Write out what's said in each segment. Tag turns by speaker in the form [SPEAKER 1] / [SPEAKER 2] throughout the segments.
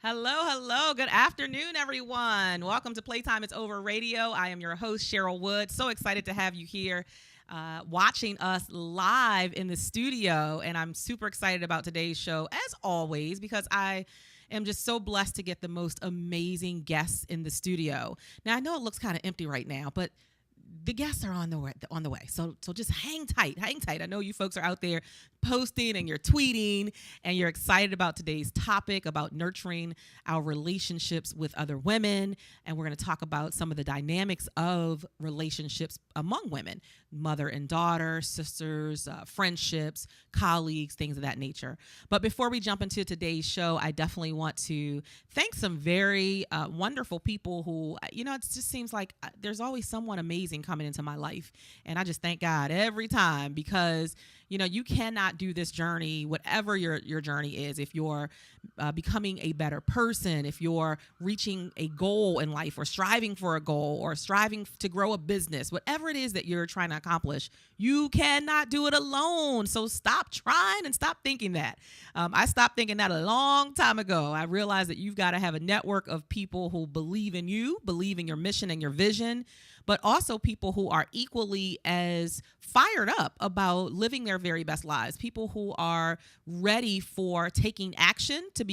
[SPEAKER 1] Hello, hello. Good afternoon, everyone. Welcome to Playtime It's Over Radio. I am your host, Cheryl Wood. So excited to have you here watching us live in the studio. And I'm super excited about today's show, as always, because I am just so blessed to get the most amazing guests in the studio. Now, I know it looks kind of empty right now, but the guests are on the way. So just hang tight. Hang tight. I know you folks are out there posting and you're tweeting and you're excited about today's topic about nurturing our relationships with other women, and we're going to talk about some of the dynamics of relationships among women, mother and daughter, sisters, friendships, colleagues, things of that nature. But before we jump into today's show, I definitely want to thank some very wonderful people who, it just seems like there's always someone amazing coming into my life, and I just thank God every time, because you cannot do this journey, whatever your journey is, if you're becoming a better person, if you're reaching a goal in life or striving for a goal or striving to grow a business, whatever it is that you're trying to accomplish, you cannot do it alone. So stop trying and stop thinking that. I stopped thinking that a long time ago. I realized that you've got to have a network of people who believe in you, believe in your mission and your vision, but also people who are equally as fired up about living their very best lives, people who are ready for taking action to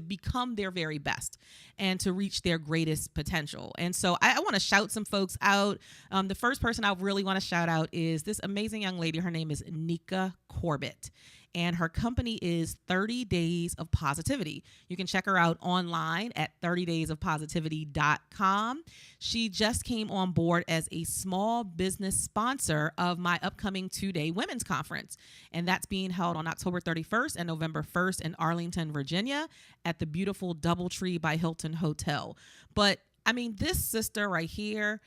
[SPEAKER 1] become their very best and to reach their greatest potential. And so I want to shout some folks out. The first person I really want to shout out is this amazing young lady. Her name is Nika Corbett, and her company is 30 Days of Positivity. You can check her out online at 30daysofpositivity.com. She just came on board as a small business sponsor of my upcoming 2-day women's conference, and that's being held on October 31st and November 1st in Arlington, Virginia at the beautiful Doubletree by Hilton Hotel. But I mean, this sister right here,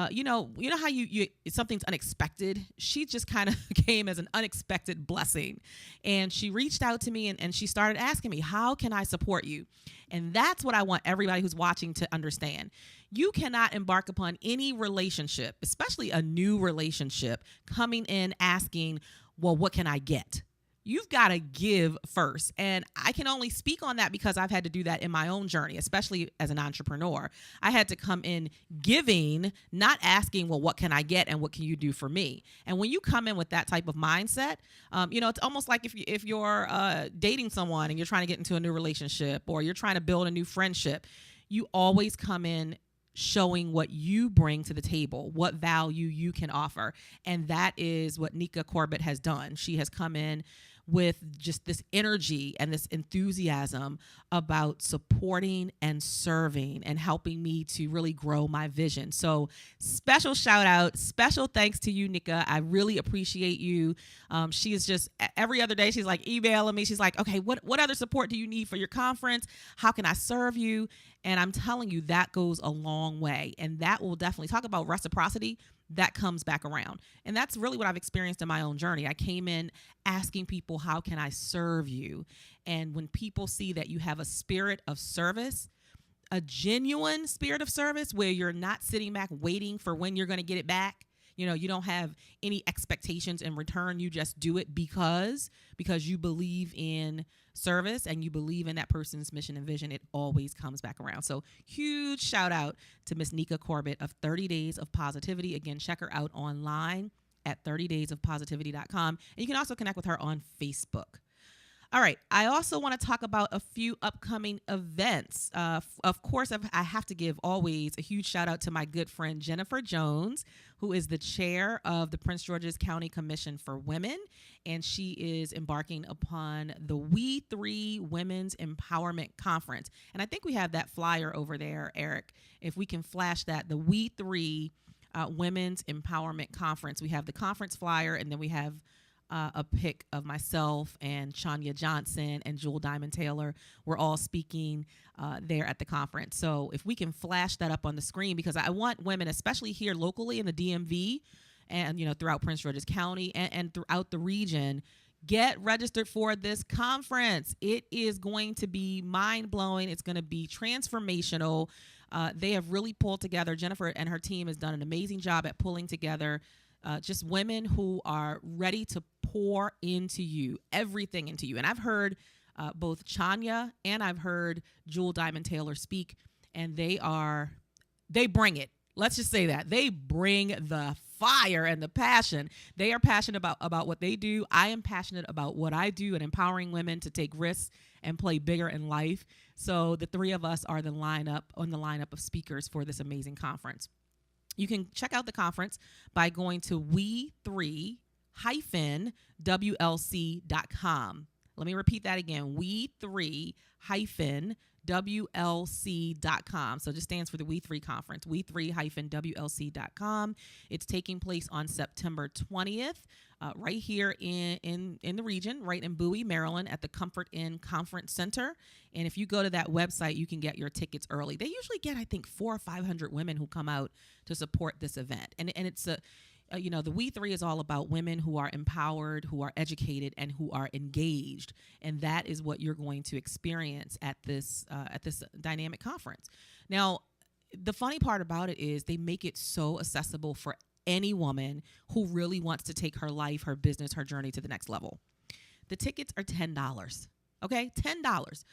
[SPEAKER 1] you know how you something's unexpected. She just kind of came as an unexpected blessing, and she reached out to me and she started asking me, how can I support you? And that's what I want everybody who's watching to understand. You cannot embark upon any relationship, especially a new relationship, coming in asking, well, what can I get? You've got to give first. And I can only speak on that because I've had to do that in my own journey, especially as an entrepreneur. I had to come in giving, not asking, well, what can I get and what can you do for me? And when you come in with that type of mindset, it's almost like if you're dating someone and you're trying to get into a new relationship or you're trying to build a new friendship, you always come in showing what you bring to the table, what value you can offer. And that is what Nika Corbett has done. She has come in with just this energy and this enthusiasm about supporting and serving and helping me to really grow my vision. So special shout out, special thanks to you, Nika. I really appreciate you. She is just every other day, she's like emailing me. She's like, okay, what other support do you need for your conference? How can I serve you? And I'm telling you, that goes a long way. And that will definitely talk about reciprocity. That comes back around. And that's really what I've experienced in my own journey. I came in asking people, how can I serve you? And when people see that you have a spirit of service, a genuine spirit of service where you're not sitting back waiting for when you're going to get it back, you don't have any expectations in return. You just do it because you believe in service and you believe in that person's mission and vision. It always comes back around. So huge shout out to Miss Nika Corbett of 30 Days of Positivity. Again, check her out online at 30daysofpositivity.com. And you can also connect with her on Facebook. All right. I also want to talk about a few upcoming events. Of course, I have to give always a huge shout out to my good friend Jennifer Jones, who is the chair of the Prince George's County Commission for Women. And she is embarking upon the We Three Women's Empowerment Conference. And I think we have that flyer over there, Eric. If we can flash that, the We Three Women's Empowerment Conference. We have the conference flyer, and then we have a pic of myself and Chanya Johnson and Jewel Diamond Taylor. We're all speaking there at the conference. So if we can flash that up on the screen, because I want women, especially here locally in the DMV and, throughout Prince George's County and throughout the region, get registered for this conference. It is going to be mind-blowing. It's going to be transformational. They have really pulled together. Jennifer and her team has done an amazing job at pulling together just women who are ready to pour into you, everything into you. And I've heard both Chanya and I've heard Jewel Diamond Taylor speak, and they bring it. Let's just say that they bring the fire and the passion. They are passionate about what they do. I am passionate about what I do and empowering women to take risks and play bigger in life. So the three of us are on the lineup of speakers for this amazing conference. You can check out the conference by going to we3-WLC.com. Let me repeat that again, we3-WLC.com. So it just stands for the We3 conference, we3-WLC.com. It's taking place on September 20th, right here in the region, right in Bowie, Maryland, at the Comfort Inn Conference Center. And if you go to that website, you can get your tickets early. They usually get, I think, 400 or 500 women who come out to support this event. And it's the We3 is all about women who are empowered, who are educated, and who are engaged. And that is what you're going to experience at this dynamic conference. Now, the funny part about it is they make it so accessible for any woman who really wants to take her life, her business, her journey to the next level. The tickets are $10. Okay, $10.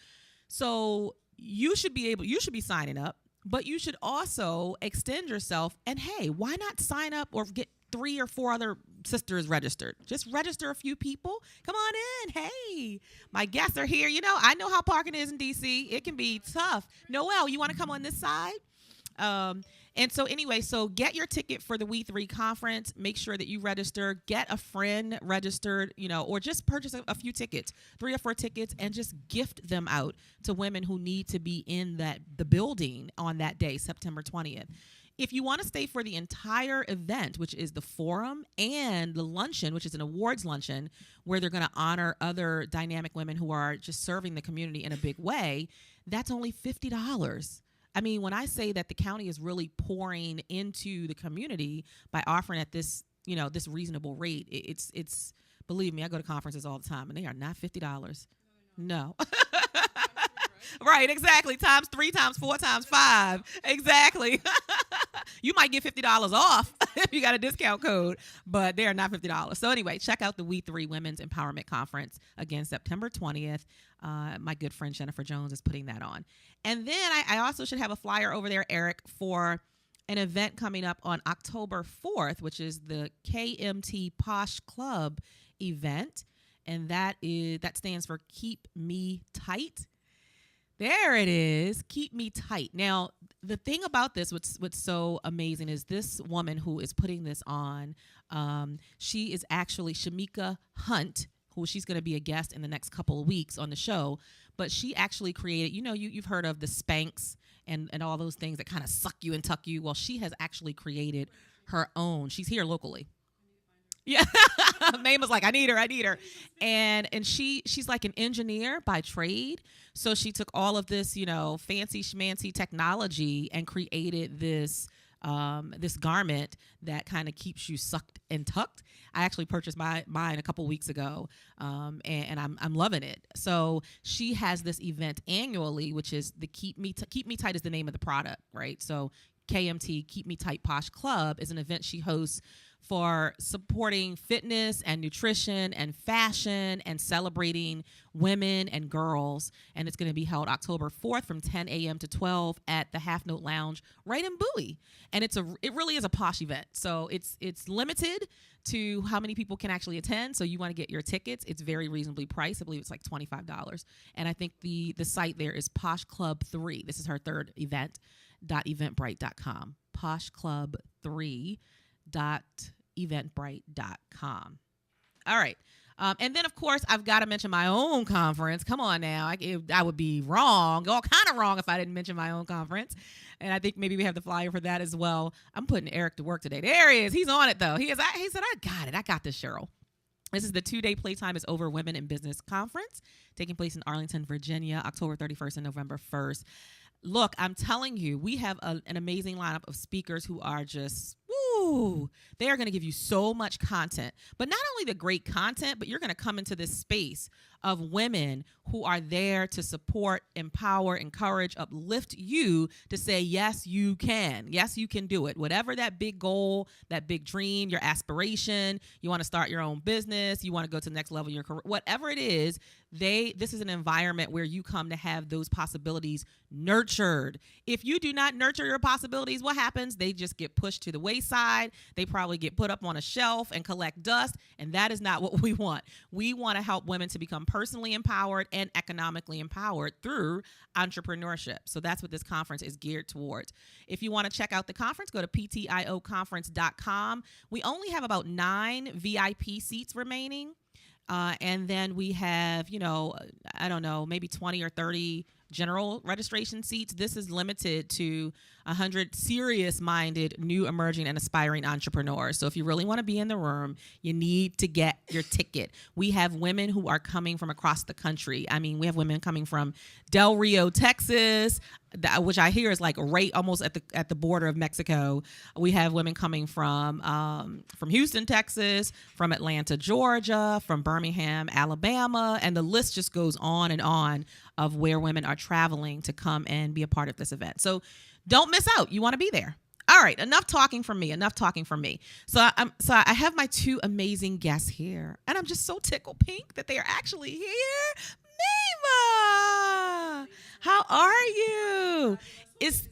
[SPEAKER 1] So you should be signing up, but you should also extend yourself. And hey, why not sign up or get 3 or 4 other sisters registered? Just register a few people. Come on in. Hey, my guests are here. I know how parking is in DC. It can be tough. Noelle, you want to come on this side? And so anyway, so get your ticket for the We3 conference. Make sure that you register, get a friend registered, or just purchase a few tickets, 3 or 4 tickets, and just gift them out to women who need to be in the building on that day, September 20th. If you want to stay for the entire event, which is the forum and the luncheon, which is an awards luncheon, where they're going to honor other dynamic women who are just serving the community in a big way, that's only $50. I mean, when I say that the county is really pouring into the community by offering at this, this reasonable rate, it's believe me, I go to conferences all the time and they are not $50. No. Right, exactly. Times 3, times 4, times 5. Exactly. You might get $50 off if you got a discount code, but they are not $50. So anyway, check out the We3 Women's Empowerment Conference, again, September 20th. My good friend Jennifer Jones is putting that on. And then I also should have a flyer over there, Eric, for an event coming up on October 4th, which is the KMT Posh Club event. And that stands for Keep Me Tight. There it is. Keep Me Tight. Now, the thing about this, what's so amazing is this woman who is putting this on, she is actually Shamika Hunt, who she's going to be a guest in the next couple of weeks on the show. But she actually created, you've heard of the Spanx and all those things that kind of suck you and tuck you. Well, she has actually created her own. She's here locally. Yeah. Mame was like, I need her. And she's like an engineer by trade. So she took all of this, fancy schmancy technology and created this garment that kind of keeps you sucked and tucked. I actually purchased mine a couple weeks ago, and I'm loving it. So she has this event annually, which is the Keep Me Tight is the name of the product, right? So KMT, Keep Me Tight Posh Club, is an event she hosts for supporting fitness and nutrition and fashion and celebrating women and girls. And it's going to be held October 4th from 10 a.m. to 12 at the Half Note Lounge right in Bowie. And it really is a posh event. So it's limited to how many people can actually attend. So you want to get your tickets. It's very reasonably priced. I believe it's like $25. And I think the site there is Posh Club 3. This is her third event, .eventbrite.com. Posh Club 3.eventbrite.com. All right. And then, of course, I've got to mention my own conference. Come on now. I would be wrong, all kind of wrong, if I didn't mention my own conference. And I think maybe we have the flyer for that as well. I'm putting Eric to work today. There he is. He's on it, though. He said, I got it. I got this, Cheryl. This is the 2-day Playtime is Over Women in Business Conference taking place in Arlington, Virginia, October 31st and November 1st. Look, I'm telling you, we have an amazing lineup of speakers who are just, Ooh, they are going to give you so much content, but not only the great content, but you're going to come into this space of women who are there to support, empower, encourage, uplift you to say, yes, you can. Yes, you can do it. Whatever that big goal, that big dream, your aspiration, you want to start your own business, you want to go to the next level of your career, whatever it is, this is an environment where you come to have those possibilities nurtured. If you do not nurture your possibilities, what happens? They just get pushed to the wayside. They probably get put up on a shelf and collect dust, and that is not what we want. We want to help women to become personally empowered and economically empowered through entrepreneurship. So that's what this conference is geared towards. If you want to check out the conference, go to ptioconference.com. We only have about 9 VIP seats remaining. And then we have, I don't know, maybe 20 or 30 general registration seats. This is limited to 100 serious-minded, new, emerging, and aspiring entrepreneurs. So if you really want to be in the room, you need to get your ticket. We have women who are coming from across the country. I mean, we have women coming from Del Rio, Texas, which I hear is like right almost at the border of Mexico. We have women coming from Houston, Texas, from Atlanta, Georgia, from Birmingham, Alabama, and the list just goes on and on of where women are traveling to come and be a part of this event. So don't miss out. You want to be there. All right, enough talking from me. So I have my 2 amazing guests here, and I'm just so tickled pink that they are actually here. Mayma, how are you? It's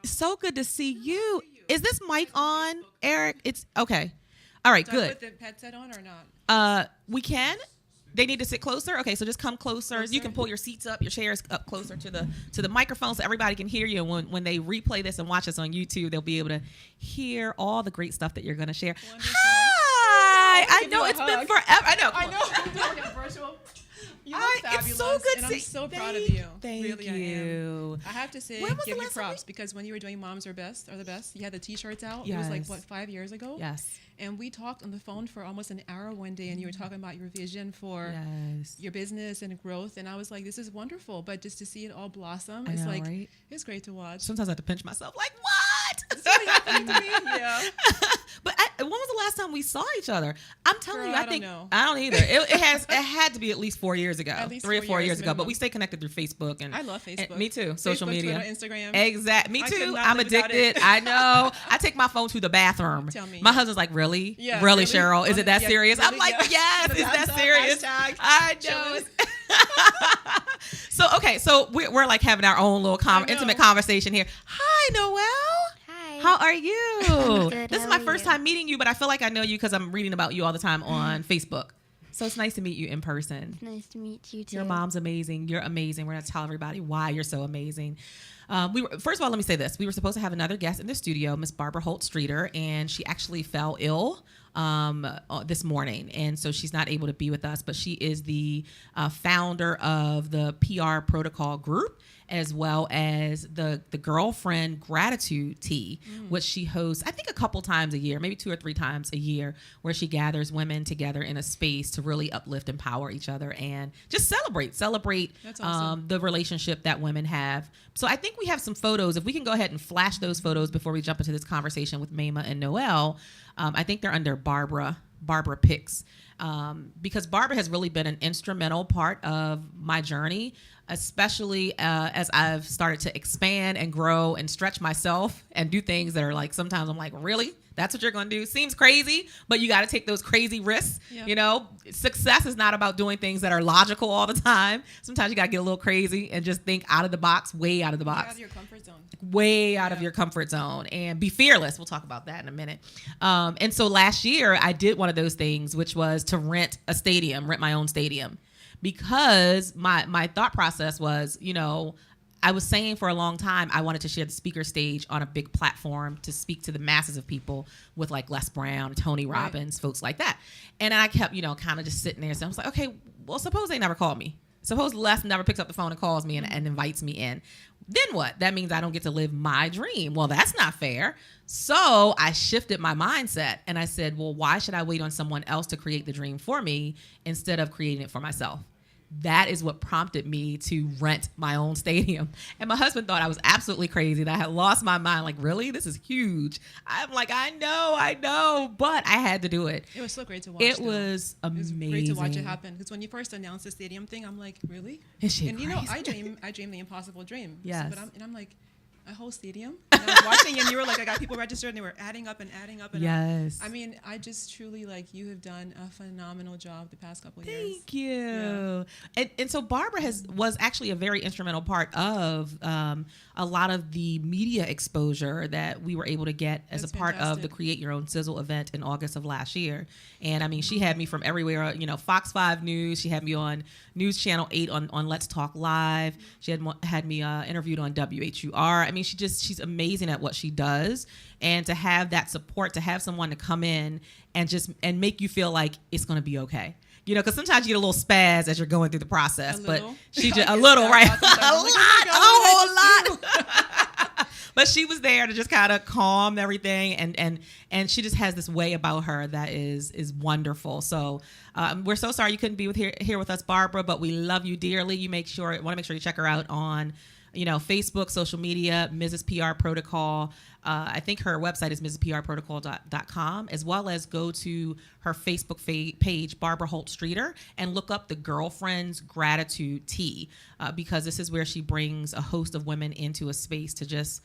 [SPEAKER 1] so good to see you. Is this mic on, Eric? It's okay. All right, good.
[SPEAKER 2] Put the headset on or not?
[SPEAKER 1] We can. They need to sit closer. Okay, so just come closer. You can pull your seats up, your chairs up closer to the microphone so everybody can hear you. And when they replay this and watch us on YouTube, they'll be able to hear all the great stuff that you're going to share.
[SPEAKER 2] Wonderful.
[SPEAKER 1] Hi! I know it's been forever. I know.
[SPEAKER 2] I know. I'm doing it virtual. You look fabulous.
[SPEAKER 1] It's so good
[SPEAKER 2] and
[SPEAKER 1] to
[SPEAKER 2] I'm so proud of you.
[SPEAKER 1] Thank
[SPEAKER 2] really,
[SPEAKER 1] you.
[SPEAKER 2] I have to say, give you props because when you were doing Moms Are Best, you had the T-shirts out.
[SPEAKER 1] Yes.
[SPEAKER 2] It was like, 5 years ago?
[SPEAKER 1] Yes.
[SPEAKER 2] And we talked on the phone for almost an hour one day, and you were talking about your vision for your business and growth. And I was like, this is wonderful. But just to see it all blossom, right? It's great to watch.
[SPEAKER 1] Sometimes I have to pinch myself, like, what?
[SPEAKER 2] It's really happening to me. Yeah.
[SPEAKER 1] But when was the last time we saw each other? I'm telling you, I think
[SPEAKER 2] don't know.
[SPEAKER 1] I don't either. It had to be at least 4 years ago,
[SPEAKER 2] at least
[SPEAKER 1] 3 or 4 years ago.
[SPEAKER 2] minimum.
[SPEAKER 1] But we stay connected through Facebook, and
[SPEAKER 2] I love Facebook.
[SPEAKER 1] Me too. Social
[SPEAKER 2] Facebook,
[SPEAKER 1] media,
[SPEAKER 2] Twitter, Instagram.
[SPEAKER 1] Exactly. Me
[SPEAKER 2] I
[SPEAKER 1] too.
[SPEAKER 2] could not
[SPEAKER 1] I'm
[SPEAKER 2] live without
[SPEAKER 1] addicted.
[SPEAKER 2] it.
[SPEAKER 1] I know. I take my phone to the bathroom.
[SPEAKER 2] Tell me.
[SPEAKER 1] My husband's like, really?
[SPEAKER 2] Yeah,
[SPEAKER 1] really, Cheryl? Is it that
[SPEAKER 2] Yeah,
[SPEAKER 1] serious?
[SPEAKER 2] really,
[SPEAKER 1] I'm like,
[SPEAKER 2] yeah.
[SPEAKER 1] yes. Is that serious?
[SPEAKER 2] Hashtag
[SPEAKER 1] I know. So we're like having our own little intimate conversation here. Hi, Noelle.
[SPEAKER 3] Hi.
[SPEAKER 1] How are you?
[SPEAKER 3] Good.
[SPEAKER 1] This is my first time meeting you, but I feel like I know you because I'm reading about you all the time on Facebook. So it's nice to meet you in person.
[SPEAKER 3] Nice to meet you too.
[SPEAKER 1] Your mom's amazing. You're amazing. We're going to tell everybody why you're so amazing. First of all, let me say this. We were supposed to have another guest in the studio, Miss Barbara Holt-Streeter, and she actually fell ill this morning. And so she's not able to be with us, but she is the founder of the PR Protocol Group, as well as the Girlfriend Gratitude Tea, which she hosts, I think, a couple times a year, maybe 2 or 3 times a year, where she gathers women together in a space to really uplift, empower each other, and just celebrate
[SPEAKER 2] That's awesome.
[SPEAKER 1] the relationship that women have. So I think we have some photos. If we can go ahead and flash those photos before we jump into this conversation with Mayma and Noelle. I think they're under Barbara Pics, because Barbara has really been an instrumental part of my journey, especially as I've started to expand and grow and stretch myself and do things that are like, sometimes I'm like, really? That's what you're going to do? Seems crazy, but you got to take those crazy risks. Yeah. Success is not about doing things that are logical all the time. Sometimes you got to get a little crazy and just think out of the box, way out of the box.
[SPEAKER 2] Out of your comfort zone.
[SPEAKER 1] Way out of your comfort zone, and be fearless. We'll talk about that in a minute. And so last year I did one of those things, which was to rent my own stadium, because my thought process was, I was saying for a long time I wanted to share the speaker stage on a big platform to speak to the masses of people with like Les Brown, Tony Robbins, folks like that. And I kept, kind of just sitting there. So I was like, okay, well, suppose they never call me. Suppose Les never picks up the phone and calls me and invites me in. Then what? That means I don't get to live my dream. Well, that's not fair. So I shifted my mindset and I said, well, why should I wait on someone else to create the dream for me instead of creating it for myself? that is what prompted me to rent my own stadium. And my husband thought I was absolutely crazy, that I had lost my mind. Like, really? This is huge. I'm like, I know, but I had to do it.
[SPEAKER 2] It was so great to watch.
[SPEAKER 1] It was amazing.
[SPEAKER 2] It was great to watch it happen. Because when you first announced the stadium thing, I'm like, really?
[SPEAKER 1] Is she
[SPEAKER 2] and
[SPEAKER 1] crazy?
[SPEAKER 2] you know, I dream the impossible dream.
[SPEAKER 1] Yes.
[SPEAKER 2] So, I'm like, a whole stadium? And I was watching, and you were like, I got people registered, and they were adding up. And
[SPEAKER 1] yes.
[SPEAKER 2] I mean, I just truly, like, you have done a phenomenal job the past couple of years.
[SPEAKER 1] Thank you. Yeah. And so Barbara was actually a very instrumental part of a lot of the media exposure that we were able to get as a part of the Create Your Own Sizzle event in August of last year. And I mean, she had me from everywhere, you know, Fox 5 News. She had me on News Channel 8 on Let's Talk Live. She had me interviewed on WHUR. I mean, she's amazing at what she does. And to have that support, to have someone to come in and make you feel like it's going to be okay. You know, because sometimes you get a little spaz as you're going through the process, but she just a little, right? A whole lot. But she was there to just kind of calm everything, and she just has this way about her that is wonderful. So we're so sorry you couldn't be here with us, Barbara, but we love you dearly. Want to make sure you check her out on, you know, Facebook, social media, Mrs. PR Protocol. I think her website is mrsprprotocol.com, as well as go to her Facebook page, Barbara Holt Streeter, and look up the Girlfriends Gratitude Tea, because this is where she brings a host of women into a space to just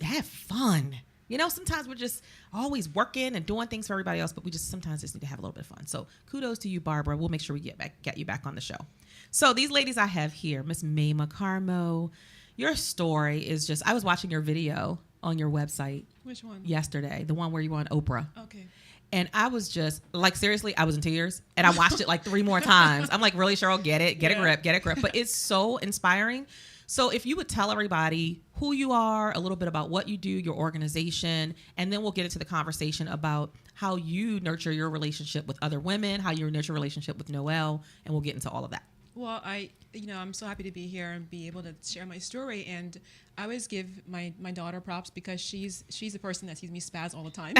[SPEAKER 1] have fun. You know, sometimes we're just always working and doing things for everybody else, but we sometimes need to have a little bit of fun. So kudos to you, Barbara. We'll make sure we get you back on the show. So these ladies I have here, Miss Mayma Carmo, your story is just, I was watching your video on your website.
[SPEAKER 2] Which one?
[SPEAKER 1] Yesterday, the one where you were on Oprah.
[SPEAKER 2] Okay.
[SPEAKER 1] And I was just, like, seriously, I was in tears. And I watched it like 3 more times. I'm like, really, Cheryl, get it. Get a grip. But it's so inspiring. So if you would tell everybody who you are, a little bit about what you do, your organization, and then we'll get into the conversation about how you nurture your relationship with other women, how you nurture your relationship with Noelle, and we'll get into all of that.
[SPEAKER 2] Well, I'm so happy to be here and be able to share my story. And I always give my daughter props because she's the person that sees me spaz all the time.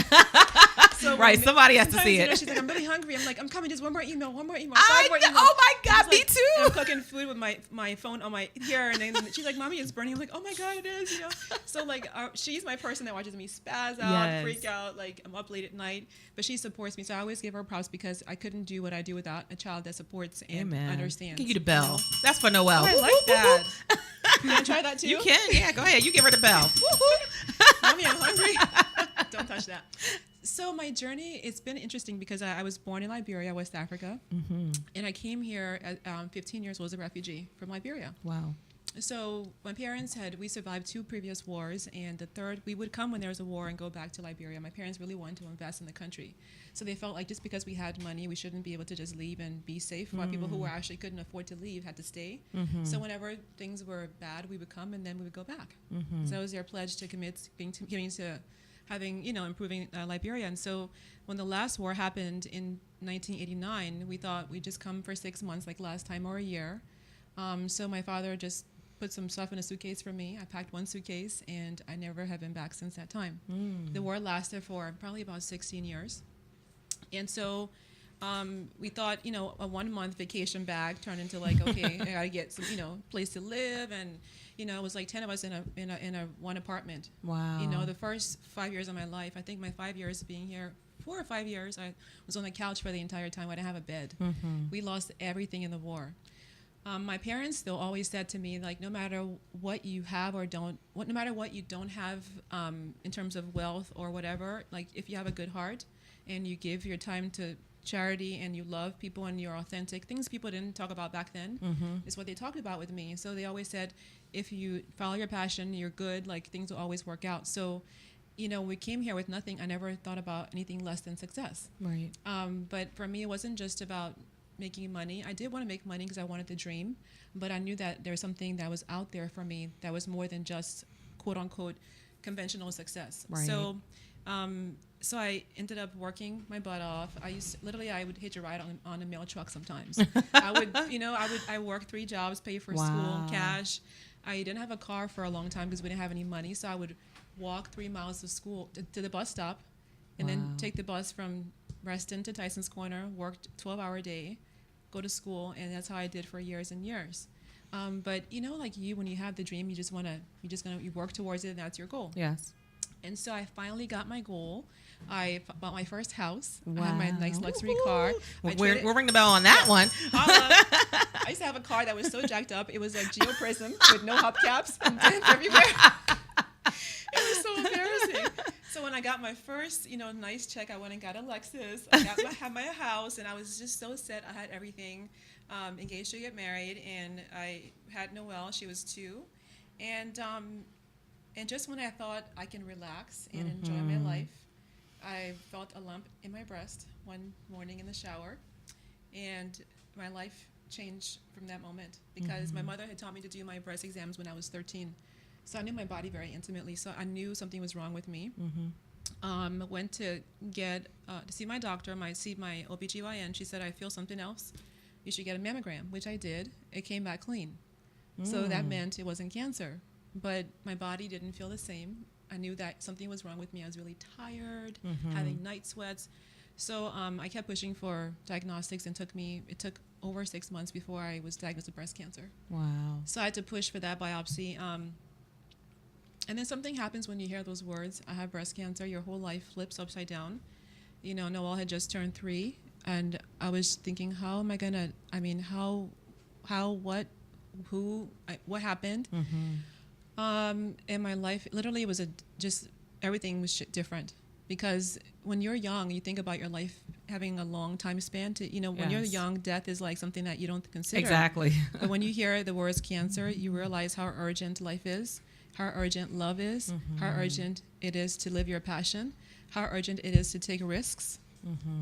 [SPEAKER 2] So
[SPEAKER 1] right, somebody has to see it.
[SPEAKER 2] She's like, I'm really hungry. I'm like, I'm coming. Just one more email.
[SPEAKER 1] Oh my God, me too.
[SPEAKER 2] I'm cooking food with my phone on my ear, and then she's like, Mommy, it's burning. I'm like, oh my God, it is. You know. So like, she's my person that watches me spaz out, freak out. Like I'm up late at night, but she supports me. So I always give her props because I couldn't do what I do without a child that supports and understands.
[SPEAKER 1] Give you the bell. You know? That's for Noelle.
[SPEAKER 2] Oh, I like that. Can I try that too?
[SPEAKER 1] You can. Yeah, go ahead. You give her the bell.
[SPEAKER 2] Mommy, I'm hungry. Don't touch that. So my journey, it's been interesting because I was born in Liberia, West Africa, and I came here at 15 years old as a refugee from Liberia.
[SPEAKER 1] Wow.
[SPEAKER 2] So my parents we survived 2 previous wars, and the third, we would come when there was a war and go back to Liberia. My parents really wanted to invest in the country. So they felt like just because we had money, we shouldn't be able to just leave and be safe, while people who actually couldn't afford to leave had to stay. So whenever things were bad, we would come and then we would go back. So that was their pledge to commit to having, improving Liberia. And so when the last war happened in 1989, we thought we'd just come for 6 months like last time, or a year. So my father just put some stuff in a suitcase for me. I packed 1 suitcase, and I never have been back since that time. The war lasted for probably about 16 years. And so we thought, a 1-month vacation bag turned into like, okay, I gotta get some, place to live. And, it was like 10 of us in a one apartment.
[SPEAKER 1] Wow.
[SPEAKER 2] The first 5 years of my life, I think my 5 years being here, 4 or 5 years, I was on the couch for the entire time. I didn't have a bed. We lost everything in the war. My parents still always said to me, like, no matter what you have or no matter what you don't have in terms of wealth or whatever, like if you have a good heart and you give your time to charity and you love people and you're authentic, things people didn't talk about back then is what they talked about with me. So they always said, if you follow your passion, you're good, like things will always work out. So, we came here with nothing. I never thought about anything less than success.
[SPEAKER 1] Right.
[SPEAKER 2] But for me, it wasn't just about making money. I did want to make money because I wanted to dream, but I knew that there was something that was out there for me that was more than just quote unquote conventional success.
[SPEAKER 1] Right.
[SPEAKER 2] So I ended up working my butt off. I would hitch a ride on a mail truck sometimes. I worked 3 jobs, pay for school, cash. I didn't have a car for a long time because we didn't have any money. So I would walk 3 miles to school, to the bus stop, and then take the bus from Reston to Tyson's Corner, worked 12-hour day, go to school, and that's how I did for years and years. But like when you have the dream, you work towards it, and that's your goal.
[SPEAKER 1] Yes.
[SPEAKER 2] And so I finally got my goal. I bought my first house.
[SPEAKER 1] Wow.
[SPEAKER 2] I had my nice luxury car.
[SPEAKER 1] We'll ring the bell on that one.
[SPEAKER 2] I used to have a car that was so jacked up. It was a Geo Prism with no hubcaps and dents everywhere. It was so embarrassing. So when I got my first, nice check, I went and got a Lexus. Had my house, and I was just so set. I had everything, engaged to get married, and I had Noelle. She was 2, and just when I thought I can relax and enjoy my life, I felt a lump in my breast one morning in the shower, and my life changed from that moment because my mother had taught me to do my breast exams when I was 13. So I knew my body very intimately. So I knew something was wrong with me. Went to get to see my doctor, my OBGYN. She said, I feel something else. You should get a mammogram, which I did. It came back clean. So that meant it wasn't cancer. But my body didn't feel the same. I knew that something was wrong with me. I was really tired, having night sweats. So I kept pushing for diagnostics, and it took over 6 months before I was diagnosed with breast cancer.
[SPEAKER 1] Wow.
[SPEAKER 2] So I had to push for that biopsy. And then something happens when you hear those words, I have breast cancer. Your whole life flips upside down. Noelle had just turned 3, and I was thinking, how am I going to, what happened? And my life, literally, was just everything was different. Because when you're young, you think about your life having a long time span. When you're young, death is like something that you don't consider.
[SPEAKER 1] Exactly.
[SPEAKER 2] But when you hear the words cancer, you realize how urgent life is, how urgent love is, how urgent it is to live your passion, how urgent it is to take risks,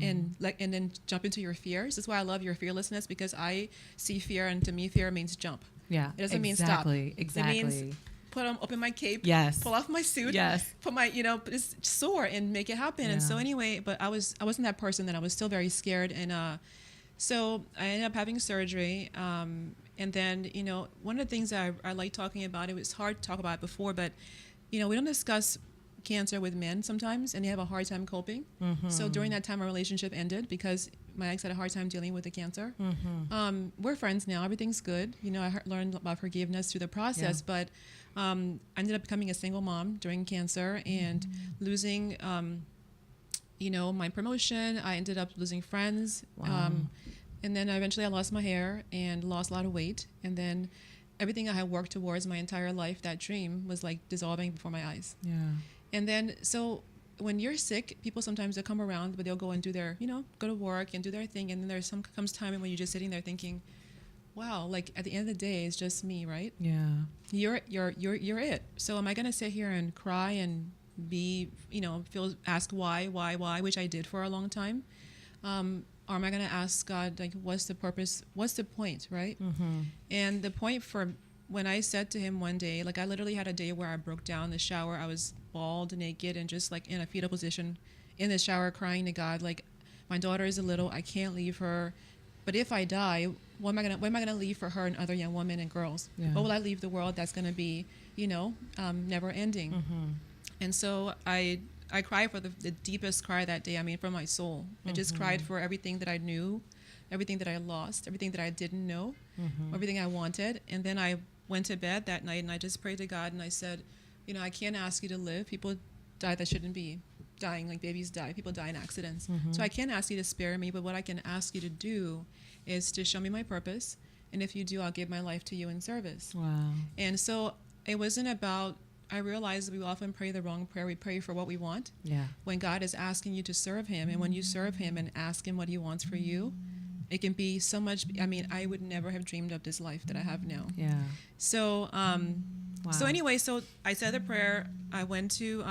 [SPEAKER 2] and then jump into your fears. That's why I love your fearlessness, because I see fear, and to me, fear means jump.
[SPEAKER 1] Yeah.
[SPEAKER 2] It doesn't mean stop.
[SPEAKER 1] Exactly.
[SPEAKER 2] It means open my cape,
[SPEAKER 1] yes,
[SPEAKER 2] pull off my suit,
[SPEAKER 1] yes,
[SPEAKER 2] put my, just soar and make it happen. And so anyway, but I wasn't that person then. I was still very scared. And so I ended up having surgery. And then, one of the things that I like talking about, it was hard to talk about before, but, we don't discuss cancer with men sometimes, and they have a hard time coping. So during that time, our relationship ended because my ex had a hard time dealing with the cancer. We're friends now. Everything's good. I learned about forgiveness through the process, but I ended up becoming a single mom during cancer and losing, my promotion. I ended up losing friends.
[SPEAKER 1] Wow.
[SPEAKER 2] And then eventually I lost my hair and lost a lot of weight. And then everything I had worked towards my entire life, that dream, was like dissolving before my eyes.
[SPEAKER 1] Yeah.
[SPEAKER 2] And then, so when you're sick, people sometimes they'll come around, but they'll go and do their, go to work and do their thing. And then comes time when you're just sitting there thinking, wow, like at the end of the day, it's just me, right?
[SPEAKER 1] Yeah.
[SPEAKER 2] You're it. So am I going to sit here and cry and be, ask why, which I did for a long time? Or am I going to ask God, like, what's the purpose? What's the point, right? And the point for when I said to him one day, like I literally had a day where I broke down in the shower. I was bald, naked, and just like in a fetal position in the shower crying to God, like, my daughter is little, I can't leave her. But if I die, what am I gonna leave for her and other young women and girls?
[SPEAKER 1] Yeah.
[SPEAKER 2] What will I leave the world that's gonna be, never ending? And so I cried for the deepest cry that day. I mean, from my soul. I just cried for everything that I knew, everything that I lost, everything that I didn't know, everything I wanted. And then I went to bed that night and I just prayed to God and I said, I can't ask you to live. People die that shouldn't be dying, like babies die. People die in accidents. So I can't ask you to spare me, but what I can ask you to do is to show me my purpose. And if you do, I'll give my life to you in service.
[SPEAKER 1] Wow.
[SPEAKER 2] And so it wasn't about, I realized we often pray the wrong prayer. We pray for what we want.
[SPEAKER 1] Yeah.
[SPEAKER 2] When God is asking you to serve him, and when you serve him and ask him what he wants for you, it can be so much. I mean, I would never have dreamed of this life that I have now.
[SPEAKER 1] Yeah.
[SPEAKER 2] So,
[SPEAKER 1] Wow.
[SPEAKER 2] so anyway, so I said the prayer. I went to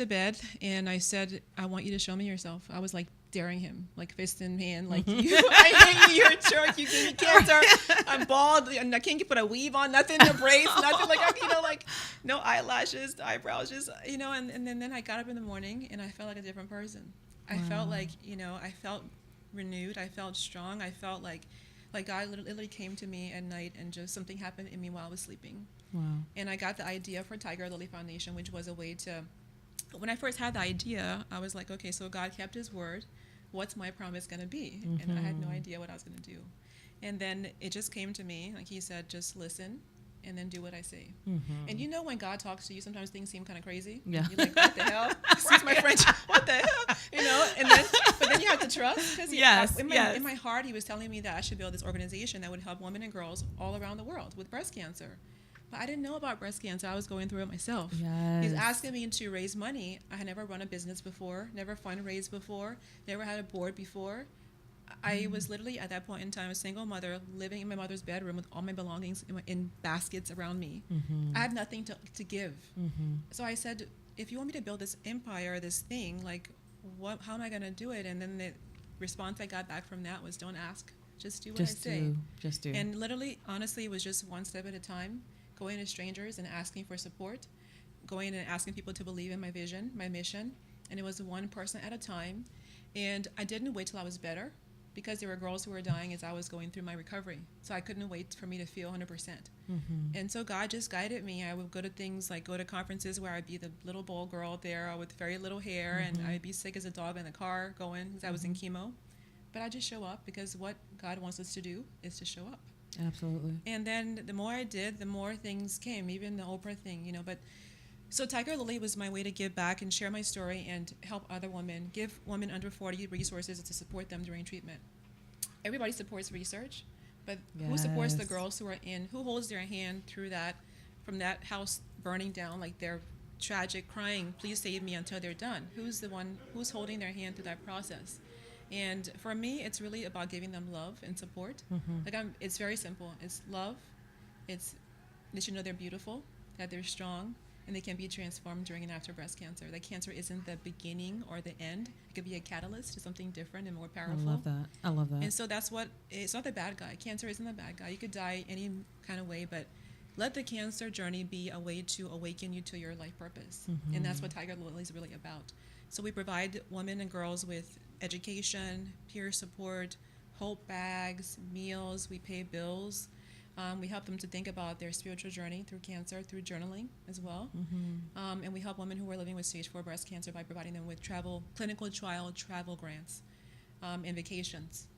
[SPEAKER 2] bed and I said, I want you to show me yourself. I was like daring him, like fist in hand, like I hate you, you're a jerk, you gave me cancer, I'm bald, and I can't put a weave on, nothing, no braids, nothing, like no eyelashes, eyebrows, just, and then I got up in the morning and I felt like a different person. I felt like, I felt renewed, I felt strong, I felt like God literally came to me at night and just something happened in me while I was sleeping.
[SPEAKER 1] Wow.
[SPEAKER 2] And I got the idea for Tiger Lily Foundation, which was a way to, when I first had the idea, I was like, okay, so God kept his word. what's my promise going to be? And I had no idea what I was going to do. And then it just came to me, like he said, just listen and then do what I say. And you know when God talks to you, sometimes things seem kind of crazy.
[SPEAKER 1] Yeah.
[SPEAKER 2] You're like, what the hell? Excuse my French. What the hell? You know, but then you have to trust. Because in my heart, he was telling me that I should build this organization that would help women and girls all around the world with breast cancer. But I didn't know about breast cancer. I was going through it myself.
[SPEAKER 1] Yes.
[SPEAKER 2] He's asking me to raise money. I had never run a business before, never fundraised before, never had a board before. I was literally at that point in time a single mother living in my mother's bedroom with all my belongings in baskets around me. I had nothing to give. So I said, if you want me to build this empire, this thing, like, how am I going to do it? And then the response I got back from that was, don't ask, just do what I say.
[SPEAKER 1] Just do.
[SPEAKER 2] And literally, honestly, it was just one step at a time, going to strangers and asking for support, going and asking people to believe in my vision, my mission. And it was one person at a time. And I didn't wait till I was better, because there were girls who were dying as I was going through my recovery. So I couldn't wait for me to feel 100%. And so God just guided me. I would go to things like go to conferences where I'd be the little bald girl there with very little hair, and I'd be sick as a dog in the car going because I was in chemo. But I just show up, because what God wants us to do is to show up.
[SPEAKER 1] Absolutely.
[SPEAKER 2] And then the more I did, the more things came, even the Oprah thing, you know. But so Tiger Lily was my way to give back and share my story and help other women, give women under 40 resources to support them during treatment. Everybody supports research, but who supports the girls who holds their hand through that, from that house burning down, like they're tragic, crying, please save me, until they're done? Who's the one who's holding their hand through that process? And for me, it's really about giving them love and support. It's very simple. It's love. It's that you know they're beautiful, that they're strong, and they can be transformed during and after breast cancer. That cancer isn't the beginning or the end. It could be a catalyst to something different and more powerful.
[SPEAKER 1] I love that.
[SPEAKER 2] And so that's what, it's not the bad guy. Cancer isn't the bad guy. You could die any kind of way, but let the cancer journey be a way to awaken you to your life purpose. And that's what Tiger Lily is really about. So we provide women and girls with education, peer support, hope bags, meals. We pay bills. We help them to think about their spiritual journey through cancer, through journaling as well. And we help women who are living with stage 4 breast cancer by providing them with clinical trial travel grants and vacations.